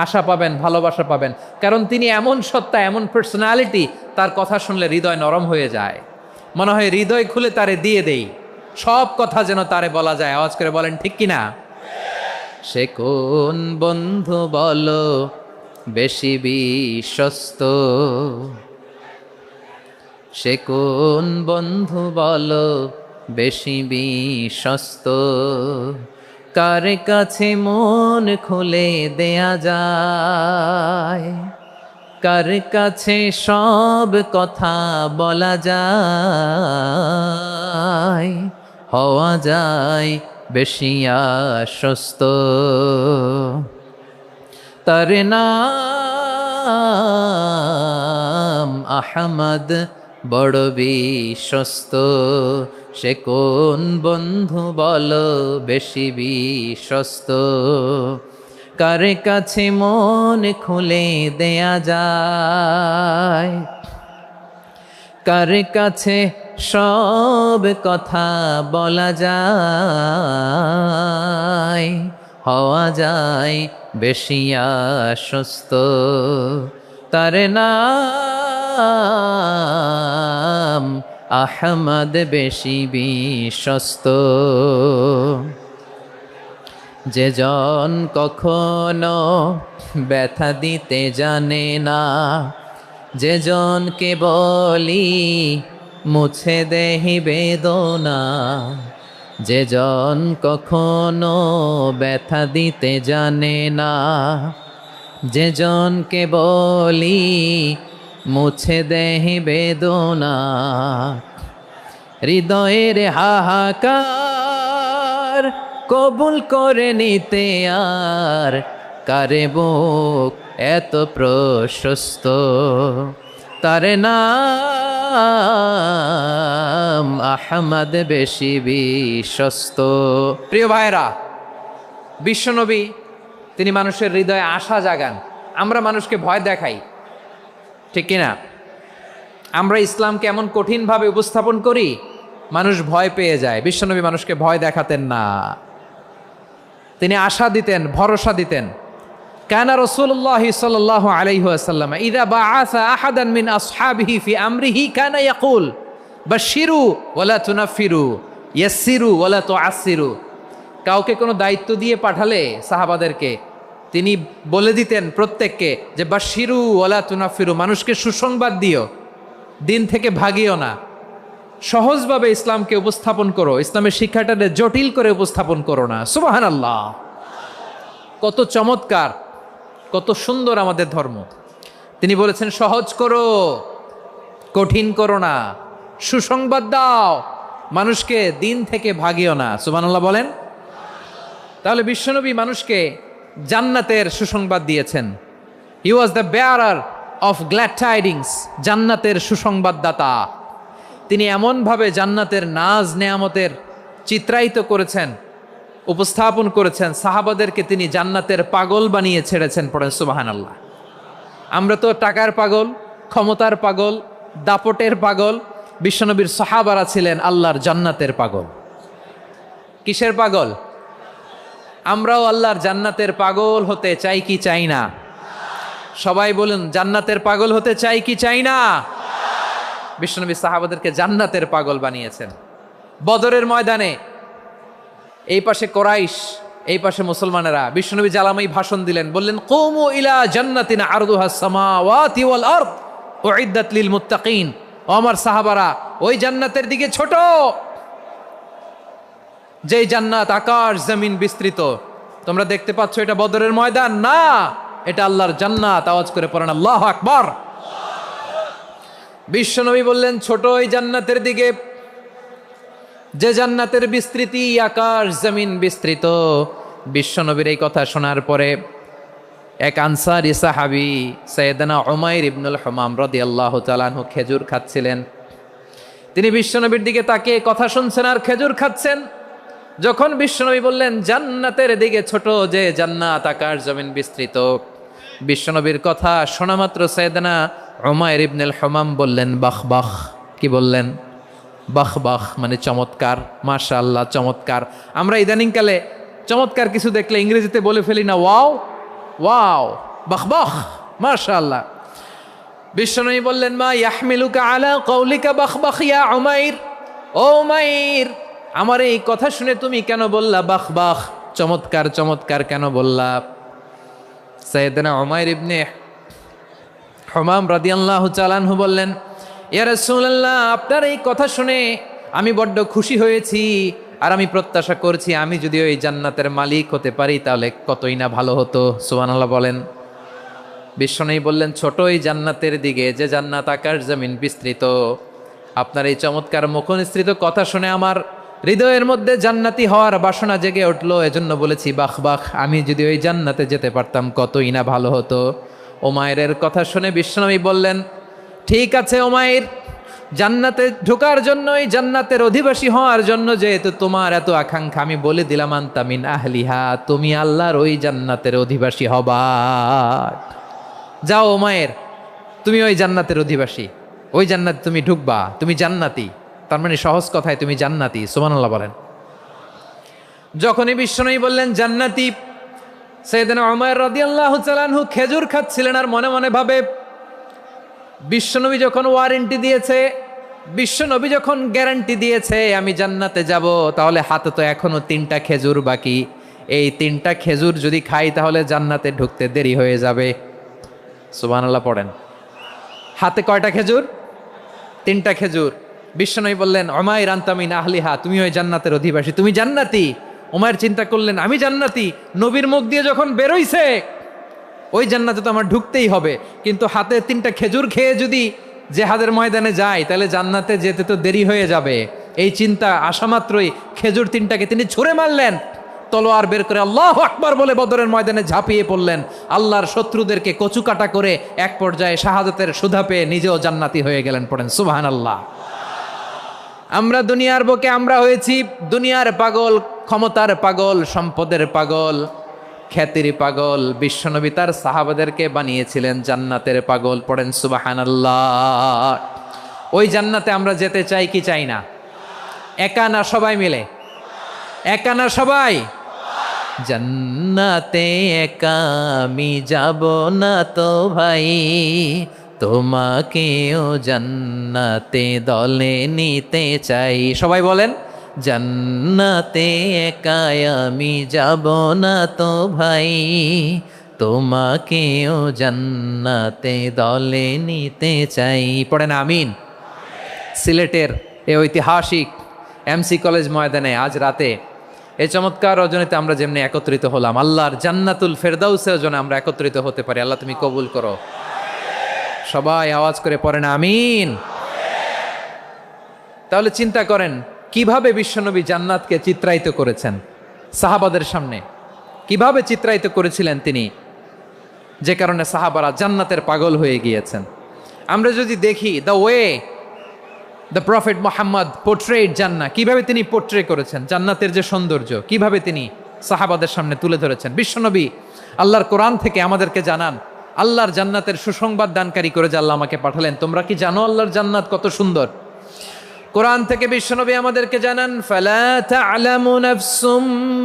আশা পাবেন, ভালোবাসা পাবেন। কারণ তিনি এমন সত্তা, এমন পার্সোনালিটি, তার কথা শুনলে হৃদয় নরম হয়ে যায়। মনে হয় হৃদয় খুলে তারে দিয়ে দেই, সব কথা যেন তারে বলা যায়। আওয়াজ করে বলেন ঠিক কিনা? সে কোন বন্ধু বলো বেশি বিশ্বস্ত, সে কোন বন্ধু বলো বেশি বিশ্বস্ত, কার কাছে মন খুলে দেয়া যায়, কার কাছে সব কথা বলা যায়, হওয়া যায় বেশি আশ্বস্ত। তার নাম আহমদ, বড় বিশ্বস্ত। সে কোন বন্ধু বলো বেশি বিশ্বস্ত, কার কাছে মন খুলে দেয়া যায়, কার কাছে সব কথা বলা যায়, হওয়া যায় বেশি আশ্বস্ত। তার নাম নাম আহমদ বেশি বিশ্বস্ত। যে জন কখনো ব্যথা দিতে জানে না, যে জনকে বলি মুছে দেহি বেদনা, যে জন কখনো ব্যথা দিতে জানে না, যে জনকে বলি মুছে দেহি বেদনা, হৃদয়ের হাহাকার কবুল করে নিতে আর কারে বুক এত প্রশস্ত। তার নাম আহমদ বেশি বিশ্বস্ত। প্রিয় ভাইরা, বিশ্বনবী তিনি মানুষের হৃদয়ে আশা জাগান। আমরা মানুষকে ভয় দেখাই, ঠিক কিনা? আমরা ইসলামকে এমন কঠিনভাবে উপস্থাপন করি, মানুষ ভয় পেয়ে যায়। বিশ্বনবী মানুষকে ভয় দেখাতেন না, তিনি আশা দিতেন, ভরসা দিতেন। কানা রাসূলুল্লাহ সাল্লাল্লাহু আলাইহি ওয়াসাল্লাম ইযা বাআসা আহাদান মিন আসহাবিহি ফি আমরিহি কানা ইয়াকুল বাশশিরু ওয়ালা তুনাফিরু ইয়াসসিরু ওয়ালা তুআসসিরু। কাউকে কোনো দায়িত্ব দিয়ে পাঠালে সাহাবাদেরকে তিনি বলে দিতেন প্রত্যেককে যে বাশশিরু ওয়ালা তুনাফিরু, মানুষকে সুসংবাদ দিও, দিন থেকে ভাগিও না, সহজভাবে ইসলামকে উপস্থাপন করো, ইসলামের শিক্ষাটাকে জটিল করে উপস্থাপন করো না। সুবহানাল্লাহ, কত চমৎকার, কত সুন্দর আমাদের ধর্ম। তিনি বলেছেন সহজ করো, কঠিন করো না, সুসংবাদ দাও, মানুষকে দিন থেকে ভাগিও না। সুবহানাল্লাহ বলেন। তাহলে বিশ্বনবী মানুষকে জান্নাতের সুসংবাদ দিয়েছেন। He was the bearer of glad tidings, জান্নাতের সুসংবাদদাতা। তিনি এমনভাবে জান্নাতের নাজ নেয়ামতের চিত্রায়িত করেছেন, উপস্থাপন করেছেন, সাহাবাদেরকে তিনি জান্নাতের পাগল বানিয়ে ছেড়েছেন। পড়েন সুবহানাল্লাহ। আমরা তো টাকার পাগল, ক্ষমতার পাগল, দাপটের পাগল। বিশ্বনবীর সাহাবারা ছিলেন আল্লাহর জান্নাতের পাগল। কিসের পাগল? আমরাও আল্লাহর জান্নাতের পাগল হতে চাই কি চাই না? সবাই বলুন, জান্নাতের পাগল হতে চাই কি চাই না? বিশ্বনবী সাহাবাদেরকে জান্নাতের পাগল বানিয়েছেন। বদরের ময়দানে এই পাশে কোরাইশ, এই পাশে মুসলমানেরা, বিশ্বনবী জ্বালামাই ভাষণ দিলেন, বললেন কুমু ইলা জান্নাতিন আরদুহাস সামাওয়াতি ওয়াল আরদ উইদ্দাত লিল মুত্তাকিন। ও আমার সাহাবারা, ওই জান্নাতের দিকে ছোট, যেই জান্নাত আকাশ জমিন বিস্তৃত। তোমরা দেখতে পাচ্ছ এটা বদরের ময়দান না, এটা আল্লাহর জান্নাত। আওয়াজ করে পড়েন আল্লাহু আকবার। বিশ্বনবী বললেন ছোট ওই জান্নাতের দিকে, যে জান্নাতের বিস্তৃতি আকাশ জমিন বিস্তৃত। বিশ্বনবীর এই কথা শোনার পরে এক আনসারী সাহাবী সাইয়েদনা উমাইর ইবনুল হুমাম রাদিয়াল্লাহু তাআলা আনহু খেজুর খাচ্ছিলেন। তিনি বিশ্বনবীর দিকে তাকিয়ে কথা শুনছেন আর খেজুর খাচ্ছেন। যখন বিশ্বনবী বললেন জান্নাতের দিকে ছোট, যে জান্নাত আকাশ জমিন বিস্তৃত, বিশ্বনবীর কথা শোনা মাত্র সাইয়েদনা উমাইর ইবনুল হুমাম বললেন বাহ বাহ। কি বললেন? বাহ বাহ, মানে চমৎকার, মাশাআল্লাহ, চমৎকার। আমরা ইদানিংকালে চমৎকার কিছু দেখলে ইংরেজিতে বলে ফেলি না, ওয়াও ওয়াও, বাহ বাহ, মাশাআল্লাহ। বিশ্বনবী বললেন মা ইয়াহমিলুকা আলা কওলিকা বাহ বাহ ইয়া উমাইর। ও উমাইর, আমার এই কথা শুনে তুমি কেন বললা বাহ বাহ, চমৎকার চমৎকার কেন বললা? সাইয়েদনা উমাইর ইবনে হুমাম রাদিয়াল্লাহু তাআলা আনহু বললেন ইয়া রাসূলুল্লাহ, আপনার এই কথা শুনে আমি বড্ড খুশি হয়েছি, আর আমি প্রত্যাশা করছি আমি যদি ওই জান্নাতের মালিক হতে পারি তাহলে কতই না ভালো হতো। সুবহানাল্লাহ বলেন। বিশ্বনবী বললেন ছোট ওই জান্নাতের দিকে, যে জান্নাত আকাশ জমিন বিস্তৃত। আপনার এই চমৎকার মুখনিসৃত কথা শুনে আমার হৃদয়ের মধ্যে জান্নাতি হওয়ার বাসনা জেগে উঠলো, এজন্য বলেছি বাহ বাহ, আমি যদি ওই জান্নাতে যেতে পারতাম কতই না ভালো হতো। উমাইরের কথা শুনে বিশ্বনবী বললেন ঠিক আছে উমাইর, জান্নাতে ঢোকার জন্য, এই জান্নাতের অধিবাসী হওয়ার জন্য যেহেতু তোমার এত আকাঙ্ক্ষা, আমি বলে দিলাম আনতা মিন আহলিহা, তুমি আল্লাহর ওই জান্নাতের অধিবাসী হবা। যাও উমাইর, তুমি ওই জান্নাতের অধিবাসী, ওই জান্নাতে তুমি ঢুকবা, তুমি জান্নাতি। তার মানে সহজ কথায় তুমি জান্নাতি। সুবহানাল্লাহ বলেন। যখনই বিশ্বনবী বললেন জান্নাতি, সাইয়েদনা উমাইর রাদিয়াল্লাহু তাআলা আনহু খেজুর খাচ্ছিলেন আর মনে মনে ভাবে বিশ্বনবী যখন ওয়ারেন্টি দিয়েছে, বিশ্বনবী যখন গ্যারান্টি দিয়েছে আমি জান্নাতে যাব, তাহলে হাতে তো এখনো 3টা খেজুর বাকি। এই 3টা খেজুর যদি খাই তাহলে জান্নাতে ঢুকতে দেরি হয়ে যাবে। সুবহানাল্লাহ পড়েন। হাতে কয়টা খেজুর? 3টা খেজুর। বিশ্বনবী বললেন, উমাইর আনতা মিন আহলিহা, তুমি ওই জান্নাতের অধিবাসী, তুমি জান্নাতি। উমাইর চিন্তা করলেন, আমি জান্নাতি, নবীর মুখ দিয়ে যখন বেরোইছে ওই জান্নাতে তো আমার ঢুকতেই হবে, কিন্তু হাতে 3টা খেজুর খেয়ে যদি জেহাদের ময়দানে যাই তাহলে জান্নাতে যেতে তো দেরি হয়ে যাবে। এই চিন্তা আসা মাত্রই খেজুর 3টাকে তিনি ছুঁড়ে মারলেন, তলোয়ার বের করে আল্লাহু আকবার বলে বদরের ময়দানে ঝাঁপিয়ে পড়লেন। আল্লাহর শত্রুদেরকে কচুকাটা করে এক পর্যায়ে শাহাদাতের সুধা পেয়ে নিজেও জান্নাতি হয়ে গেলেন। পড়েন সুবহানাল্লাহ। আমরা দুনিয়ার বুকে আমরা হয়েছি দুনিয়ার পাগল, ক্ষমতার পাগল, সম্পদের পাগল, খ্যাতির পাগল। বিশ্বনবী তার সাহাবাদেরকে বানিয়েছিলেন জান্নাতের পাগল। পড়েন সুবহানাল্লাহ। ওই জান্নাতে আমরা যেতে চাই কি চাই না? একা না সবাই মিলে? একা না সবাই? জান্নাতে একা আমি যাব না তো ভাই, তোমাকেও জান্নাতে দলে নিতে চাই। সবাই বলেন, জান্নাতে একা আমি যাব না তো ভাই, তোমাকেও জান্নাতে দলে নিতে চাই। পড়েন আমিন। সিলেটের এই ঐতিহাসিক এমসি কলেজ ময়দানে আজ রাতে এই চমৎকার রজনীতে আমরা যেমনি একত্রিত হলাম, আল্লাহর জান্নাতুল ফেরদাউসের জন্য আমরা একত্রিত হতে পারি। আল্লাহ তুমি কবুল করো। সবাই আওয়াজ করে পড়েন আমিন। তাহলে চিন্তা করেন কিভাবে বিশ্বনবী জান্নাতকে চিত্রায়িত করেছেন সাহাবাদের সামনে, কিভাবে চিত্রায়িত করেছিলেন তিনি, যে কারণে সাহাবারা জান্নাতের পাগল হয়ে গিয়েছেন। আমরা যদি দেখি the way the prophet Mohammad portrait জান্নাত, কিভাবে তিনি পোর্ট্রে করেছেন জান্নাতের যে সৌন্দর্য, কিভাবে তিনি সাহাবাদের সামনে তুলে ধরেছেন। বিশ্বনবী আল্লাহর কোরআন থেকে আমাদেরকে জানান, আল্লাহর জান্নাতের সুসংবাদ দানকারী করে যে আল্লাহ আমাকে পাঠালেন। তোমরা কি জানো আল্লাহর জান্নাত কত সুন্দর? কোরআন থেকে বিশ্বনবী আমাদেরকে জানান, ফালা তা'লামু নাফসুম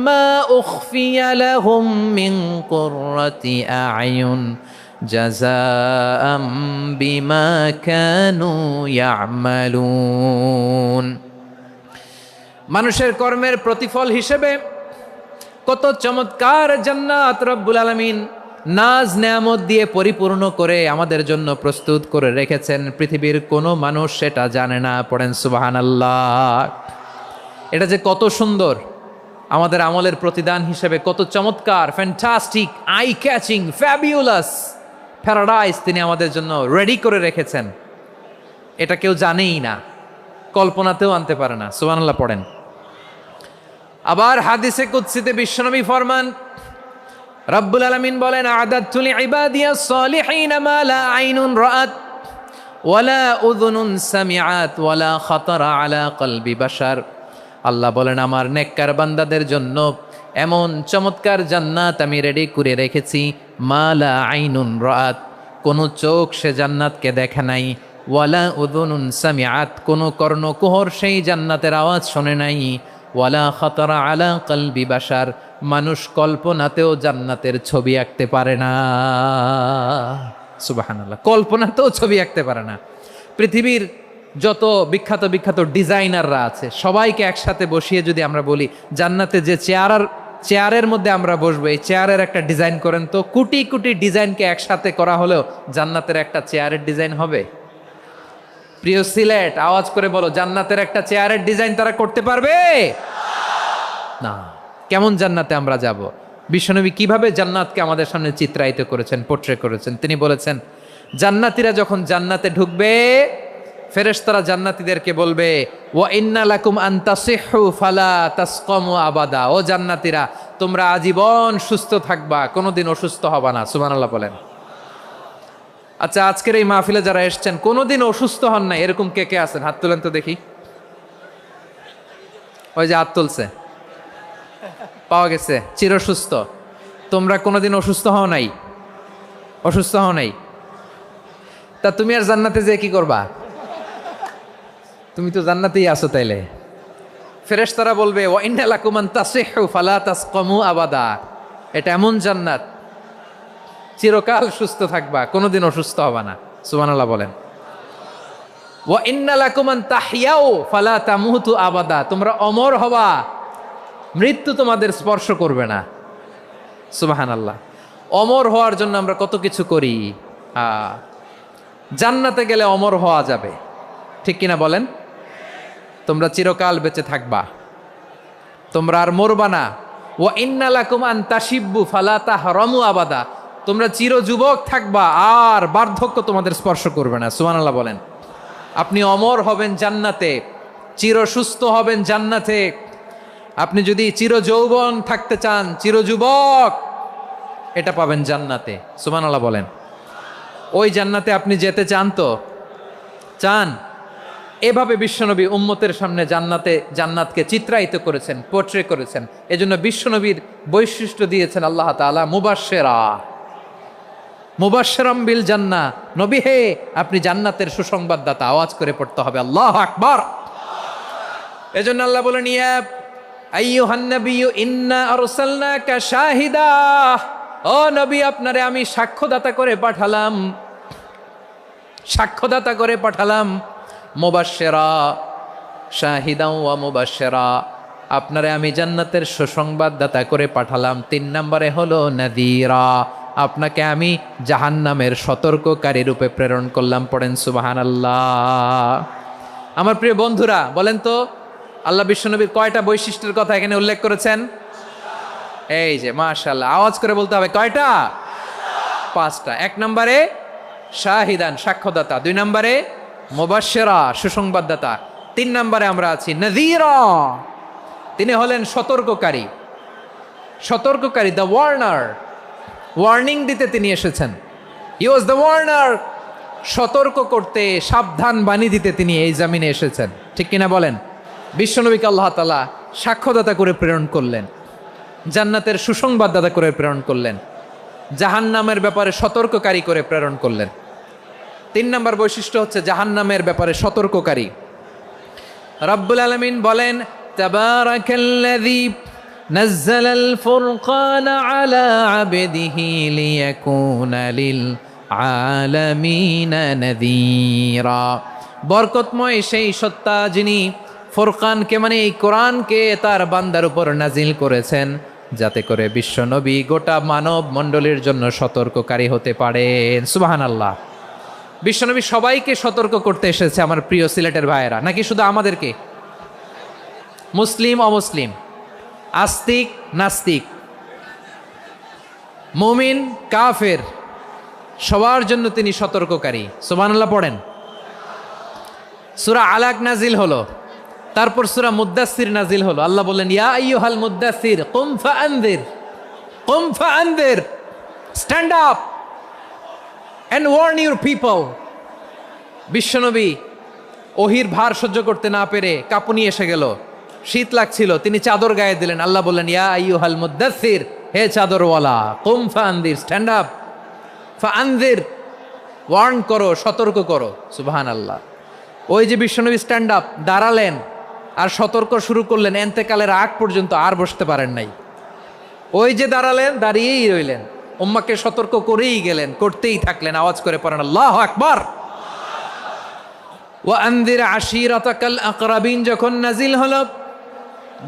মা উখফিয়া লাহুম মিন কুররাতি আ'য়ুন জাযাআম বিমা কানু ইয়া'মালুন। মানুষের কর্মের প্রতিফল হিসেবে কত চমৎকার জান্নাত রব্বুল আলামিন নাজ নেয়ামত দিয়ে পরিপূর্ণ করে আমাদের জন্য প্রস্তুত করে রেখেছেন। পৃথিবীর কোনো মানুষ সেটা জানে না। পড়েন সুবহানাল্লাহ। এটা যে কত সুন্দর, আমাদের আমলের প্রতিদান হিসেবে কত চমৎকার, fantastic, eye catching, fabulous paradise তিনি আমাদের জন্য রেডি করে রেখেছেন। এটা কেউ জানেই না, কল্পনাতেও আনতে পারে না। সুবহানাল্লাহ পড়েন। আবার হাদিসে কুদসিতে বিশ্বনবী ফরমান, রব্বুল আলামিন বলেন, আ'দাদতু লিইবাদিয়াস সালিহিন মা লা আইনুন রাআত ওয়ালা উযুনুন সামিআত ওয়ালা খাতারা আলা কলবি বাশার। আল্লাহ বলেন, আমার নেককার বান্দাদের জন্য এমন চমৎকার জান্নাত আমি রেডি করে রেখেছি, মা লা আইনুন রাআত, কোনো চোখ সে জান্নাতকে দেখে নাই, ওয়ালা উযুনুন সামিআত, কোনো কর্ণকুহর সেই জান্নাতের আওয়াজ শোনে নাই, ওয়ালা খাতারা আলা কলবি বাশার, মানুষ কল্পনাতেও জান্নাতের ছবি আঁকতে পারে না। সুবহানাল্লাহ, কল্পনাতেও ছবি আঁকতে পারে না। পৃথিবীর যত বিখ্যাত বিখ্যাত ডিজাইনাররা আছে সবাইকে একসাথে বসিয়ে যদি আমরা বলি জান্নাতে যে চেয়ারের মধ্যে আমরা বসবো, এই চেয়ারের একটা ডিজাইন করেন তো, কোটি কোটি ডিজাইনকে একসাথে করা হলেও জান্নাতের একটা চেয়ারের ডিজাইন হবে? প্রিয় সিলেট, আওয়াজ করে বলো, জান্নাতের একটা চেয়ারের ডিজাইন তারা করতে পারবে না। কেমন জান্নাতে আমরা যাব? বিশ্বনবী কিভাবে জান্নাতকে আমাদের সামনে চিত্রায়িত করেছেন, পোর্ট্রে করেছেন। তিনি বলেছেন, জান্নাতীরা যখন জান্নাতে ঢুকবে ফেরেশতারা জান্নাতীদেরকে বলবে, ওয়া ইন্না লাকুম আন তাসিহু ফালা তাসকামু আবাদা, ও জান্নাতীরা তোমরা আজীবন সুস্থ থাকবা, কোনোদিন অসুস্থ হবা না। সুবহানাল্লাহ বলেন। আচ্ছা, আজকের এই মাহফিলে যারা এসেছেন কোনোদিন অসুস্থ হন না, এরকম কে কে আছেন? হাত তুলেন তো দেখি। ওই যে হাত তুলছে, পাওয়া গেছে, চিরসুস্থ। তোমরা কোনোদিন অসুস্থ হও নাই? অসুস্থ হও নাই? তা তুমি আর জান্নাতে যে কি করবা? তুমি তো জান্নাতেই আছো তাইলে। ফেরেশতারা বলবে, ওয়া ইন্না লাকুম আন তাসিহু ফালা তাসকামু আবাদা, এটা এমন জান্নাত চিরকাল সুস্থ থাকবা, কোনোদিন অসুস্থ হবা না। সুবহানাল্লাহ বলেন। ওয়া ইন্না লাকুম আন তাহইয়াও ফালা তামুতু আবাদা, তোমরা অমর হবা, মৃত্যু তোমাদের স্পর্শ করবে না। সুবহানাল্লাহ। অমর হওয়ার জন্য আমরা কত কিছু করি। জান্নাতে গেলে অমর হওয়া যাবে, ঠিক কিনা বলেন? তোমরা চিরকাল বেঁচে থাকবা, তোমরা আর মরবা না। ওয়া ইন্না লাকুম আন তাশিব্বু ফালা তাহরামু আবাদা, তোমরা চির যুবক থাকবা, আর বার্ধক্য তোমাদের স্পর্শ করবে না। সুবহানাল্লাহ বলেন। আপনি অমর হবেন জান্নাতে, চির সুস্থ হবেন জান্নাতে। আপনি যদি চির যৌবন থাকতে চান, চির যুবক, এটা পাবেন জান্নাতে। সুবহানাল্লাহ বলেন। ওই জান্নাতে আপনি যেতে চান তো? চান? এভাবে বিশ্বনবী উম্মতের সামনে জান্নাতকে চিত্রায়িত করেছেন, পোর্ট্রে করেছেন। এজন্য বিশ্বনবীর বৈশিষ্ট্য দিয়েছেন আল্লাহ তাআলা মুবাশশিরাম বিল জান্নাহ। নবী হে, আপনি জান্নাতের সুসংবাদদাতা। আওয়াজ করে পড়তে হবে আল্লাহু আকবার। এজন্য আল্লাহ বলেন, ইয়া আইয়ুহান নাবিয়্যু ইন্না আরসালনাকা শাহিদা, ও নবী, আপনারে আমি সাক্ষ্যদাতা করে পাঠালাম, সাক্ষ্যদাতা করে পাঠালাম। মুবাশশিরা, শাহিদাও ওয়া মুবাশশিরা, আপনারে আমি জান্নাতের সুসংবাদদাতা করে পাঠালাম। 3 নম্বরে হলো নাযীরা, আপনাকে আমি জাহান্নামের সতর্ককারী রূপে প্রেরণ করলাম। পড়েন সুবহানাল্লাহ। আমার প্রিয় বন্ধুরা, বলেন তো আল্লাহ বিশ্বনবীর কয়টা বৈশিষ্ট্যের কথা এখানে উল্লেখ করেছেন? এই যে মাশাআল্লাহ, আওয়াজ করে বলতে হবে, কয়টা? 5টা। 1 নম্বরে শাহিদান, সাক্ষ্যদাতা। 2 নম্বরে মুবাশশিরা, সুসংবাদদাতা। 3 নম্বরে আমরা আছি নাযীরা, তিনি হলেন সতর্ককারী। সতর্ককারী, দ্য ওয়ার্নার, ওয়ার্নিং দিতে তিনি এসেছেন। হি ওয়াজ দ্য ওয়ার্নার, সতর্ক করতে, সাবধান বাণী দিতে তিনি এই জামিনে এসেছেন, ঠিক কিনা বলেন? বিশ্বনবীকে আল্লাহ তাআলা সাক্ষ্যদাতা করে প্রেরণ করলেন, জান্নাতের সুসংবাদদাতা করে প্রেরণ করলেন, জাহান্নামের ব্যাপারে সতর্ককারী করে প্রেরণ করলেন। 3 নম্বর বৈশিষ্ট্য হচ্ছে জাহান্নামের ব্যাপারে সতর্ককারী। রব্বুল আলামিন বলেন, তাবারাকাল্লাযী নাজ্জালাল ফুরকানা আলা আবদিহি লিয়াকুনা লিল আলামিনা নাযীরা, বরকতময় সেই সত্তা যিনি ফুরকানকে, মানে এই কোরআনকে তার বান্দার উপর নাজিল করেছেন, যাতে করে বিশ্বনবী গোটা মানব মণ্ডলীর জন্য সতর্ককারী হতে পারেন। সুবহানাল্লাহ। বিশ্বনবী সবাইকে সতর্ক করতে এসেছে, আমার প্রিয় সিলেটের ভাইয়েরা, নাকি শুধু আমাদেরকে? মুসলিম অমুসলিম, আস্তিক নাস্তিক, মুমিন কাফের, সবার জন্য তিনি সতর্ককারী। সুবহানাল্লাহ পড়েন। সূরা আলাক নাজিল হলো, তারপর সূরা মুদ্দাসসির নাজিল হলো। আল্লাহ বলেন, ইয়া আইয়ুহাল মুদ্দাসসির কুম ফাআনযির, কুম ফাআনযির, stand up and warn your people. বিশ্বনবী ওহির ভার সহ্য করতে না পেরে কাঁপুনি এসে গেল, শীত লাগছিল, তিনি চাদর গায়ে দিলেন। আল্লাহ বললেন, ইয়া আইয়ুহাল মুদ্দাসসির, হে চাদরওয়ালা, কুম ফাআনযির, স্ট্যান্ড আপ, ফাআনযির, ওয়ার্ন করো, সতর্ক করো। সুবহানাল্লাহ। ওই যে বিশ্বনবী স্ট্যান্ড আপ, দাঁড়ালেন আর সতর্ক শুরু করলেন, এন্তেকালের আগ পর্যন্ত আর বসতে পারেন নাই। ওই যে দাঁড়ালেন, দাঁড়িয়েই রইলেন, উম্মাকে সতর্ক করেই গেলেন, করতেই থাকলেন। আওয়াজ করে পড়েন আল্লাহু আকবার। ওয়া আনযির আশীরাতাকাল আকরাবিন যখন নাজিল হলো,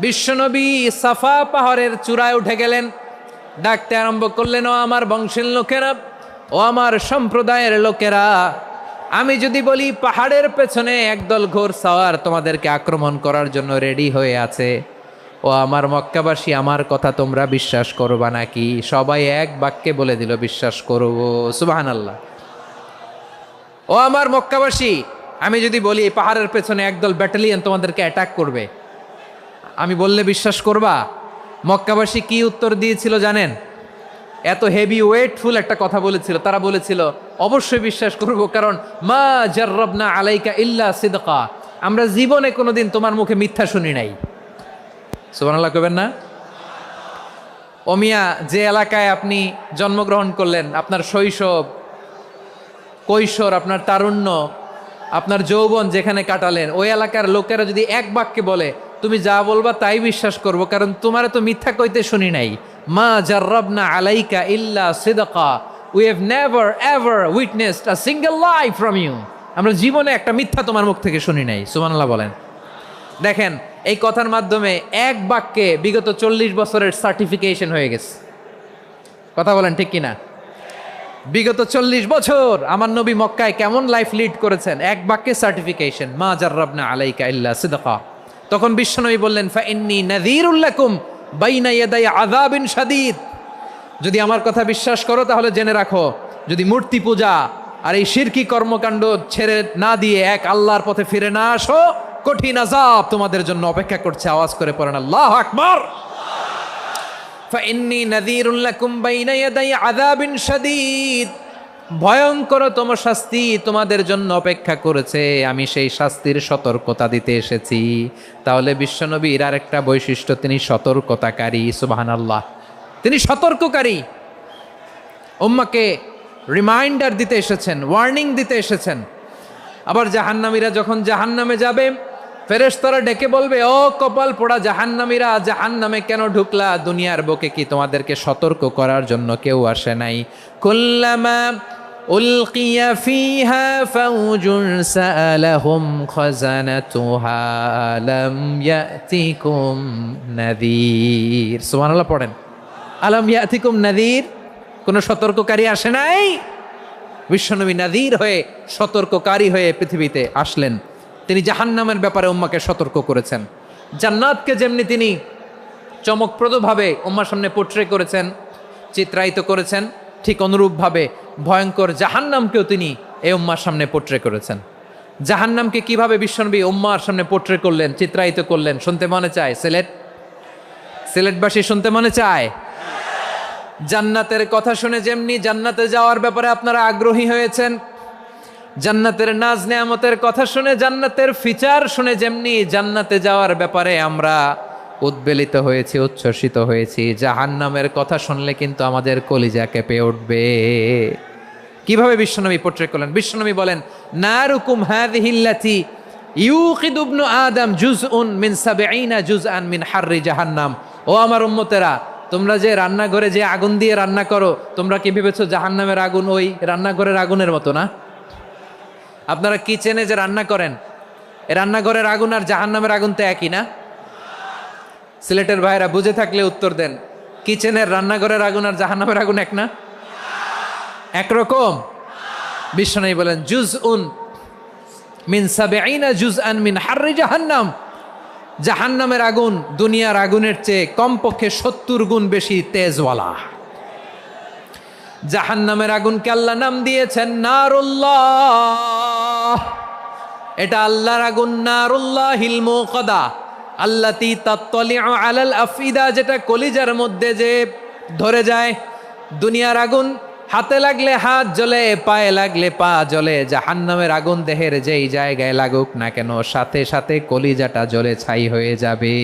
বিশ্বনবী সাফা পাহাড়ের চূড়ায় উঠে গেলেন, ডাকতে আরম্ভ করলেন, ও আমার বংশের লোকেরা, ও আমার সম্প্রদায়ের লোকেরা, আমি যদি বলি পাহাড়ের পেছনে একদল ঘোড়সাওয়ার তোমাদেরকে আক্রমণ করার জন্য রেডি হয়ে আছে, ও আমার মক্কাবাসী, আমার কথা তোমরা বিশ্বাস করবা নাকি? সবাই এক বাক্যে বলে দিল, বিশ্বাস করব। সুবহানাল্লাহ। ও আমার মক্কাবাসী, আমি যদি বলি পাহাড়ের পেছনে একদল ব্যাটালিয়ন তোমাদেরকে অ্যাটাক করবে, আমি বললে বিশ্বাস করবা? মক্কাবাসী কি উত্তর দিয়েছিল জানেন? এত হেভি ওয়েটফুল একটা কথা বলেছিল। তারা বলেছিল, অবশ্যই বিশ্বাস করব, কারণ মা জাররাবনা আলাইকা ইল্লা সিদকা, আমরা জীবনে কোনোদিন তোমার মুখে মিথ্যা শুনি নাই। সুবহানাল্লাহ কইবেন না? ও মিয়া, যে এলাকায় আপনি জন্মগ্রহণ করলেন, আপনার শৈশব, কৈশোর, আপনার তারুণ্য, আপনার যৌবন যেখানে কাটালেন, ওই এলাকার লোকেরা যদি এক বাক্যে বলে তুমি যা বলবা তাই বিশ্বাস করব, কারণ তোমারে তো মিথ্যা কইতে শুনি নাই। মা জাররাবনা আলাইকা ইল্লা সিদকা, we have never ever witnessed a single lie from you. আমরা জীবনে একটা মিথ্যা তোমার মুখ থেকে শুনি নাই। সুবহানাল্লাহ বলেন। দেখেন, এই কথার মাধ্যমে এক বাক্যে বিগত 40 বছরের সার্টিফিকেশন হয়ে গেছে। কথা বলেন ঠিক কিনা? বিগত 40 বছর আমার নবী মক্কায় কেমন লাইফ লিড করেছেন, এক বাক্যে সার্টিফিকেশন, মা জাররাবনা আলাইকা ইল্লা সিদকা। তখন বিশ্বনবী বললেন, ফা ইন্নী নাযীরুল লাকুম বাইনা ইয়াদাই আযাবিন শাদীদ। যদি আমার কথা বিশ্বাস করো তাহলে জেনে রাখো, যদি মূর্তি পূজা আর এই শিরকি কর্মকাণ্ড ছেড়ে না দিয়ে এক আল্লাহর পথে ফিরে না আসো, কঠিন আযাব তোমাদের জন্য অপেক্ষা করছে। আওয়াজ করে পড়েন আল্লাহু আকবার। ফাইন্নী নাযীরুল লাকুম বাইনা ইয়াদাই আযাবিন শাদীদ। ভয়ঙ্করতম শাস্তি তোমাদের জন্য অপেক্ষা করেছে, আমি সেই শাস্তির সতর্কতা দিতে এসেছি। তাহলে বিশ্বনবীর আরেকটা বৈশিষ্ট্য, তিনি সতর্কতাকারী। সুবহানাল্লাহ, তিনি সতর্ককারী। উম্মাকে রিমাইন্ডার দিতে এসেছেন, ওয়ার্নিং দিতে এসেছেন। আবার জাহান্নামীরা যখন জাহান্নামে যাবে, ফেরেশতারা ডেকে বলবে, ও কপাল পোড়া জাহান্নামীরা, জাহান্নামে কেন ঢুকলা? দুনিয়ার বুকে কি তোমাদেরকে সতর্ক করার জন্য কেউ আসে নাই? কুল্লামা উলকিয়া ফিহা ফাউজুন সাআলাহুম খাজানাতুহা আলাম ইয়াতিকুম নাযীর। সুবহানাল্লাহ পড়েন। আলাম ইয়াতিকুম নাযীর, কোন সতর্ককারী আসে নাই? বিশ্বনবী নাযীর হয়ে, সতর্ককারী হয়ে পৃথিবীতে আসলেন। তিনি জাহান্নামের ব্যাপারে উম্মাকে সতর্ক করেছেন। জান্নাতকে যেমনি তিনি চমকপ্রদভাবে উম্মার সামনে পোট্রে করেছেন, চিত্রায়িত করেছেন, ঠিক অনুরূপভাবে ভয়ঙ্কর জাহান্নামকেও তিনি এই উম্মার সামনে পোট্রে করেছেন। জাহান্নামকে কিভাবে বিশ্বনবী উম্মার সামনে পোট্রে করলেন, চিত্রায়িত করলেন, শুনতে মনে চায়? সিলেটবাসী শুনতে মনে চায়? জান্নাতের কথা শুনে যেমনি জান্নাতে যাওয়ার ব্যাপারে আপনারা আগ্রহী হয়েছেন, জান্নাতের নাজ নেয়ামতের কথা শুনে, জান্নাতের ফিচার শুনে যেমনি জান্নাতে যাওয়ার ব্যাপারে আমরা উদ্বেলিত হয়েছি, উচ্ছ্বসিত হয়েছি, জাহান্নামের কথা শুনলে কিন্তু আমাদের কলিজা কেঁপে উঠবে। কিভাবে বিশ্বনবী পোট্রে করলেন? বিশ্বনবী বলেন, নারুকুম হাযিহিল্লাতী ইউকিদু ইবনু আদম জুজউন মিন ৭০ জুজআন মিন হাররি জাহান্নাম। ও আমার উম্মতেরা, তোমরা যে রান্নাঘরে যে আগুন দিয়ে রান্না করো, তোমরা কি ভেবেছো জাহান্নামের আগুন ওই রান্নাঘরের আগুনের মতো না? আপনারা কিচেনে যে রান্না করেন, এই রান্নাঘরের আগুন আর জাহান্নামের আগুন তো একই না? সিলেটের ভাইরা বুঝে থাকলে উত্তর দেন, কিচেনের রান্নাঘরের আগুন আর জাহান্নামের আগুন এক না? একরকম? বিশ্বনবী বলেন, জুজউন মিন ৭০ জুজআন মিন হাররি জাহান্নাম। জাহান্নামের আগুন দুনিয়ার আগুনের চেয়ে কমপক্ষে ৭০ গুণ বেশি তেজওয়ালা। জাহান্নামের আগুনকে আল্লাহ নাম দিয়েছেন নারুল্লাহ। এটা আল্লাহর আগুন, নারুল্লাহিল মুকাদা আল্লাতী তাত্তালিউ আলাল আফইদা, যেটা কলিজার মধ্যে যে ধরে যায়। দুনিয়ার আগুন হাতে লাগলে হাত জ্বলে, পায়ে লাগলে পা জ্বলে। জাহান্নামের আগুন দেহের যেই জায়গায় লাগুক না কেন, সাথে সাথে কলিজাটা জ্বলে ছাই হয়ে যাবে।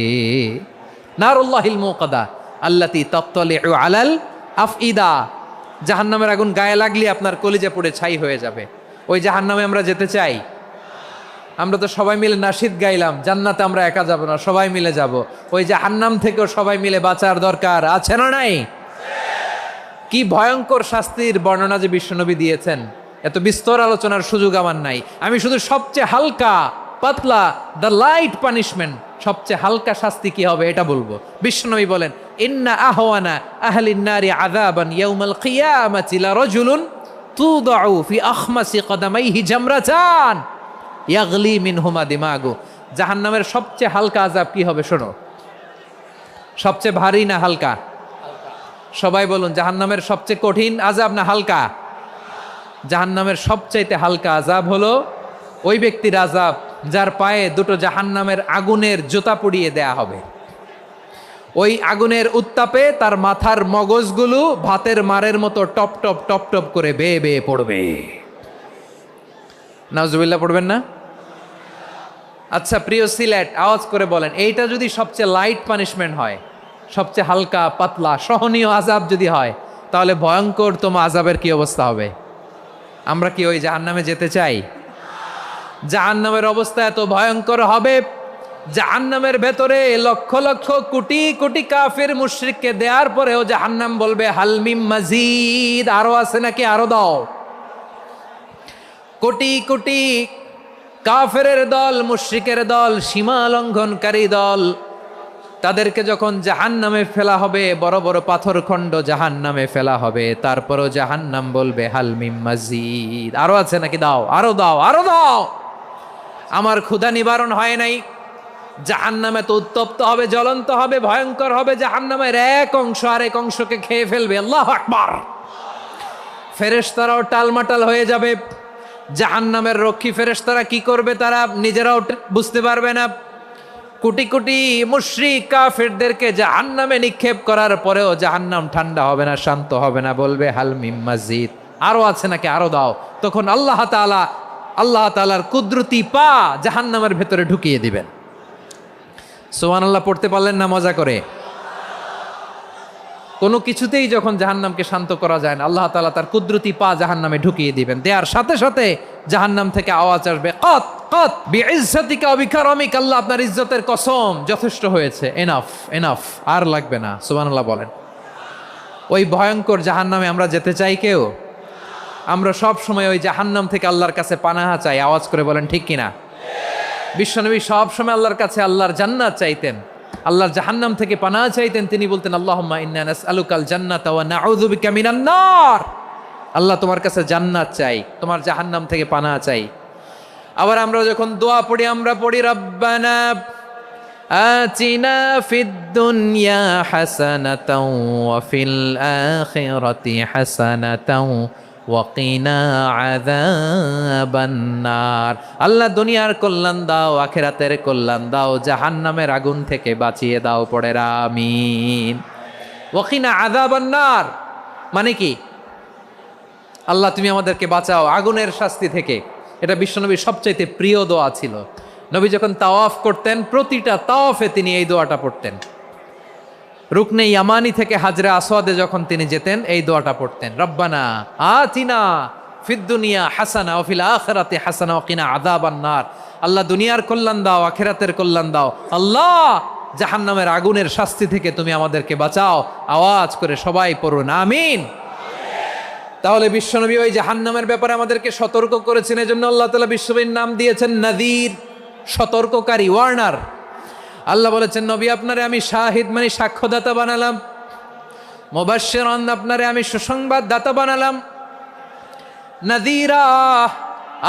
নারুল্লাহিল মুকাদা আল্লাতী তাত্তালিউ আলাল আফইদা। জাহান্নামের আগুন গায়ে লাগলে আপনার কলিজা পুড়ে ছাই হয়ে যাবে। ওই জাহান্নামে আমরা যেতে চাই? আমরা তো সবাই মিলে নাশিদ গাইলাম, জান্নাতে আমরা একা যাব না, সবাই মিলে যাব। ওই জাহান্নাম থেকেও সবাই মিলে বাঁচার দরকার আছে না নাই? কি ভয়ঙ্কর শাস্তির বর্ণনা যে বিশ্বনবী দিয়েছেন, এত বিস্তর আলোচনার সুযোগ আমার নাই। আমি শুধু সবচেয়ে হালকা পাতলা, দ্য লাইট পানিশমেন্ট, সবচেয়ে হালকা শাস্তি কি হবে এটা বলবো। বিশ্বনবী বলেন, ইন্না আহওয়ানা আহলিন নারি আযাবান ইয়াউমাল কিয়ামাতি লারাজুলুন তুদাউ ফি আখমাসি কদামাইহি জামরাতান ইয়াগলি মিনহুমা দিমাগু। জাহান্নামের সবচেয়ে হালকা আযাব কি হবে শোনো। সবচেয়ে ভারী না হালকা? সবাই বলুন, জাহান্নামের সবচেয়ে কঠিন আযাব না হালকা? জাহান্নামের সবচাইতে হালকা আযাব হলো ওই ব্যক্তির আযাব যার পায়ে দুটো জাহান্নামের আগুনের জুতা পুড়িয়ে দেয়া হবে। ওই আগুনের উত্তাপে তার মাথার মগজগুলো ভাতের মারের মতো টপ টপ টপ টপ করে বেয়ে বেয়ে পড়বে। নাউজুবিল্লাহ পড়বেন না? আচ্ছা প্রিয় সিলেট, আওয়াজ করে বলেন, এইটা যদি সবচেয়ে লাইট পানিশমেন্ট হয়, সবচেয়ে হালকা পাতলা সহনীয় আযাব যদি হয়, তাহলে ভয়ঙ্করতম আযাবের কি অবস্থা হবে? আমরা কি ওই জাহান্নামে যেতে চাই? জাহান্নামের অবস্থা এত ভয়ঙ্কর হবে জাহান্নামের ভেতরে লক্ষ লক্ষ কোটি কোটি কাফির মুশরিককে দেওয়ার পরেও জাহান্নাম বলবে হালমিম মাজিদ, আরো আছে নাকি, আরো দাও। কোটি কোটি কাফেরের দল, মুশরিকের দল, সীমা লঙ্ঘনকারী দল, তাদেরকে যখন জাহান্নামে ফেলা হবে, বড় বড় পাথরখণ্ড জাহান্নামে ফেলা হবে, তারপরও জাহান্নাম বলবে হালমিম মাজিদ, আরো আছে নাকি, দাও, আরো দাও, আরো দাও। আমার ক্ষুধা নিবারণ হয় নাই। জাহান্নামে তো উত্তপ্ত হবে, জ্বলন্ত হবে, ভয়ঙ্কর হবে। জাহান্নামের এক অংশ আরেক অংশকে খেয়ে ফেলবে। আল্লাহু আকবার। ফেরেশতারাও টালমাটাল হয়ে যাবে। জাহান্নামের রক্ষী ফেরেশতারা কি করবে তারা নিজেরাও বুঝতে পারবে না। কোটি কোটি মুশরিক কাফেরদেরকে জাহান্নামে নিক্ষেপ করার পরেও জাহান্নাম ঠান্ডা হবে না, শান্ত হবে না, বলবে হাল মিম মাজিদ, আরো আছে নাকি, আরো দাও। তখন আল্লাহ তাআলার কুদরতি পা জাহান্নামের ভেতরে ঢুকিয়ে দিবেন। সুবহানাল্লাহ পড়তে পারলেন না মজা করে? কোনো কিছুতেই যখন জাহান্নামকে শান্ত করা যায় না, আল্লাহ তাআলা তার কুদরতি পা জাহান্নামে ঢুকিয়ে দিবেন। দেওয়ার সাথে সাথে জাহান্নাম থেকে আওয়াজ আসবে, কত কত বিইজ্জাতিকা ওয়া বিকারামিকা, আল্লাহ আপনার ইজ্জতের কসম, যথেষ্ট হয়েছে, এনাফ এনাফ, আর লাগবে না। সুবহানাল্লাহ বলেন। ওই ভয়ঙ্কর জাহান্নামে আমরা যেতে চাই কেউ? আমরা সব সময় ওই জাহান্নাম থেকে আল্লাহর কাছে পানাহা চাই। আওয়াজ করে বলেন ঠিক কিনা? বিশ্বনবী সব সময় আল্লাহর কাছে আল্লাহর জান্নাত চাইতেন, আল্লাহর জাহান্নাম থেকে পানাহ চাইতেন। তিনি বলতেন আল্লাহুম্মা ইন্না নাসআলুকাল জান্নাতা ওয়া নাউযু বিকা মিনান নার। আল্লাহ তোমার কাছে জান্নাত চাই, তোমার জাহান্নাম থেকে পানাহ চাই। আবার আমরা যখন দোয়া পড়ি, আমরা পড়ি রব্বানা আতিনা ফিদ দুনিয়া হাসানাতাও ওয়া ফিল আখিরাতি হাসানাতাও ওয়া কিনা আযাবান নার। আল্লাহ দুনিয়ার কল্যাণ দাও, আখিরাতের কল্যাণ দাও, জাহান্নামের আগুন থেকে বাঁচিয়ে দাও। পড়ে আমিন। ওয়া কিনা আযাবান নার মানে কি? আল্লাহ তুমি আমাদেরকে বাঁচাও আগুনের শাস্তি থেকে। এটা বিশ্বনবীর সবচাইতে প্রিয় দোয়া ছিল। নবী যখন তাওয়াফ করতেন, প্রতিটা তাওয়াফে তিনি এই দোয়াটা পড়তেন। রুকনে ইয়ামানি থেকে হাজরে আসওয়াদে যখন তিনি যেতেন, এই দোয়াটা পড়তেন, রব্বানা আতিনা ফিদ দুনিয়া হাসানা ওয়া ফিল আখিরাতি হাসানা ওয়া কিনা আযাবান নার। আল্লাহ দুনিয়ার কল্যাণ দাও, আখিরাতের কল্যাণ দাও। আল্লাহ জাহান্নামের আগুনের শাস্তি থেকে তুমি আমাদেরকে বাঁচাও। আওয়াজ করে সবাই পড়ুন আমিন। তাহলে বিশ্বনবী ওই জাহান্নামের ব্যাপারে আমাদেরকে সতর্ক করেছেন। এজন্য আল্লাহ তাআলা বিশ্বনবীর নাম দিয়েছেন নাযীর, সতর্ককারী, ওয়ার্নার। আল্লাহ বলেছেন নবী আপনারে আমি শাহিদ মানে সাক্ষ্যদাতা বানালাম, মুবাশশিরান আপনারে আমি সুসংবাদ দাতা বানালাম, নাযীরা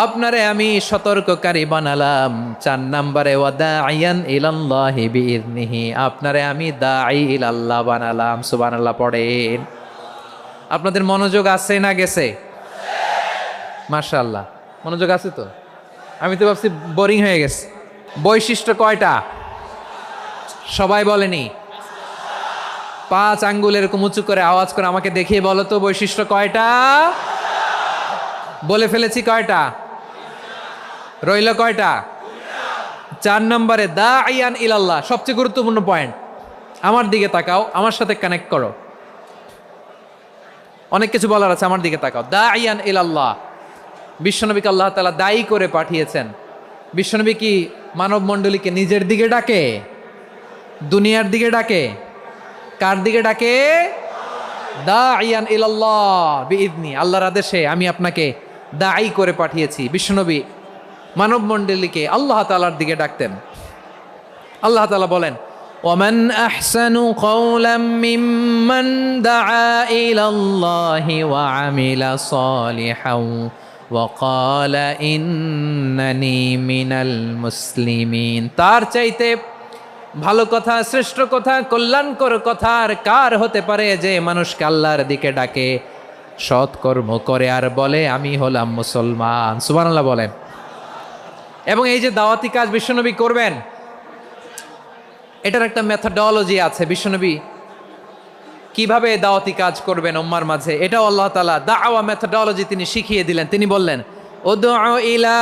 আপনারে আমি সতর্ককারী বানালাম। 4 নম্বরে ওয়া দাঈয়ান ইলাল্লাহি বিইذনিহি, আপনারে আমি দাঈ ইলাল্লাহ বানালাম। সুবহানাল্লাহ পড়েন। আপনাদের মনোযোগ আছে না গেছে? মাশাআল্লাহ মনোযোগ আছে তো। আমি তো ভাবছি বোরিং হয়ে গেছে। বৈশিষ্ট্য কয়টা সবাই বলেনি? 5 আঙ্গুল এরকম উঁচু করে আওয়াজ করে আমাকে দেখিয়ে বলো তো বৈশিষ্ট্য কয়টা? বলে ফেলেছি কয়টা? রইল কয়টা? 4 নম্বরে দাঈয়ান ইলাল্লাহ, সবচেয়ে গুরুত্বপূর্ণ পয়েন্ট। আমার দিকে তাকাও, আমার সাথে কানেক্ট করো। অনেক কিছু বলার আছে, আমার দিকে তাকাও। দাঈয়ান ইলাল্লাহ, বিশ্বনবীকে আল্লাহ তাআলা দায়ী করে পাঠিয়েছেন। বিশ্বনবী কি মানব মণ্ডলীকে নিজের দিকে ডাকে? দুনিয়ার দিকে ডাকে? কার দিকে ডাকে? দাঈয়ান ইলাল্লাহ বিইذনি, আল্লাহর আদেশে আমি আপনাকে দায়ী করে পাঠিয়েছি। বিশ্বনবী মানব মণ্ডলীকে আল্লাহ তাআলার দিকে ডাকতেন। আল্লাহ তাআলা বলেন ومن أحسن قولا ممن دعا إلى الله وعمل صالحا وقال إنني من المسلمين। তার চাইতে ভালো কথা, শ্রেষ্ঠ কথা, কল্যাণকর কথা আর কার হতে পারে যে মানুষকে আল্লাহর দিকে ডাকে, সৎকর্ম করে আর বলে আমি হলাম মুসলমান। সুবহানাল্লাহ বলেন। এবং এই যে দাওয়াতি কাজ বিশ্বনবী করবেন, এটার একটা মেথডোলজি আছে। বিশ্বনবী কিভাবে দাওয়াতি কাজ করবেন উম্মার মাঝে, এটাও আল্লাহ তাআলা দাওয়া মেথডোলজি তিনি শিখিয়ে দিলেন। তিনি বললেন উদউ ইলা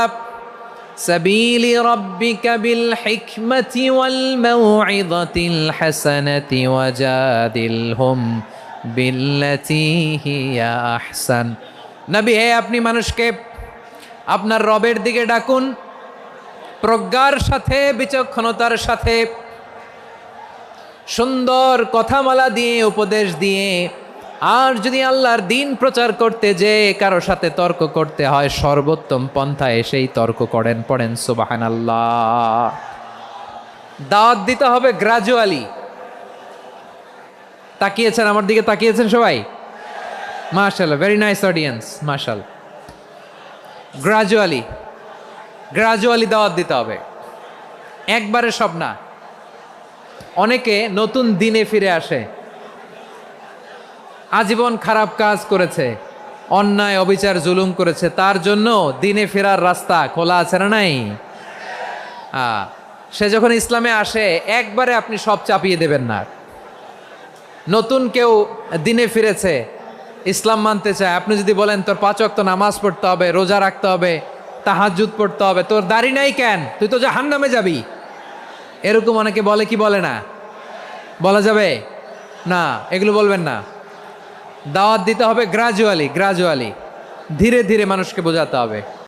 সাবিলি রাব্বিকা বিল হিকমাতি ওয়াল মাউইযাতিল হাসানাতি ওয়াজাদিলহুম বিল্লাতী হিয়া আহসান। নবী হে আপনি মানুষকে আপনার রবের দিকে ডাকুন প্রজ্ঞার সাথে, বিচক্ষণতার সাথে, সুন্দর কথামালা দিয়ে, উপদেশ দিয়ে। আর যদি আল্লাহর দিন প্রচার করতে যে কারো সাথে তর্ক করতে হয়, সর্বোত্তম পন্থায় সেই তর্ক করেন। পড়েন সুবহানাল্লাহ। দাওয়াত দিতে হবে গ্রাজুয়ালি। তাকিয়েছেন আমার দিকে, তাকিয়েছেন সবাই? মাশাআল্লাহ, ভেরি নাইস অডিয়েন্স, মাশাআল্লাহ। গ্রাজুয়ালি গ্রাজুয়ালি দাওয়াত দিতে হবে, একবারে সব না। অনেকে নতুন দিনে ফিরে আসে, আজীবন খারাপ কাজ করেছে, অন্যায় অবিচার জুলুম করেছে, তার জন্য দিনে ফেরার রাস্তা খোলা আছে না নাই? সে যখন ইসলামে আসে একবারে আপনি সব চাপিয়ে দেবেন না। নতুন কেউ দিনে ফিরেছে, ইসলাম মানতে চায়, আপনি যদি বলেন তোর 5 ওয়াক্ত নামাজ পড়তে হবে, রোজা রাখতে হবে, তাহাজ্জুদ পড়তে হবে, তোর দাড়ি নাই কেন, তুই তো জাহান্নামে যাবি, এরকম অনেকে বলে কি বলে না? বলা যাবে না, এগুলো বলবেন না। দাওয়াত দিতে হবে গ্রাজুয়ালি, ধীরে ধীরে মানুষকে বোঝাতে হবে।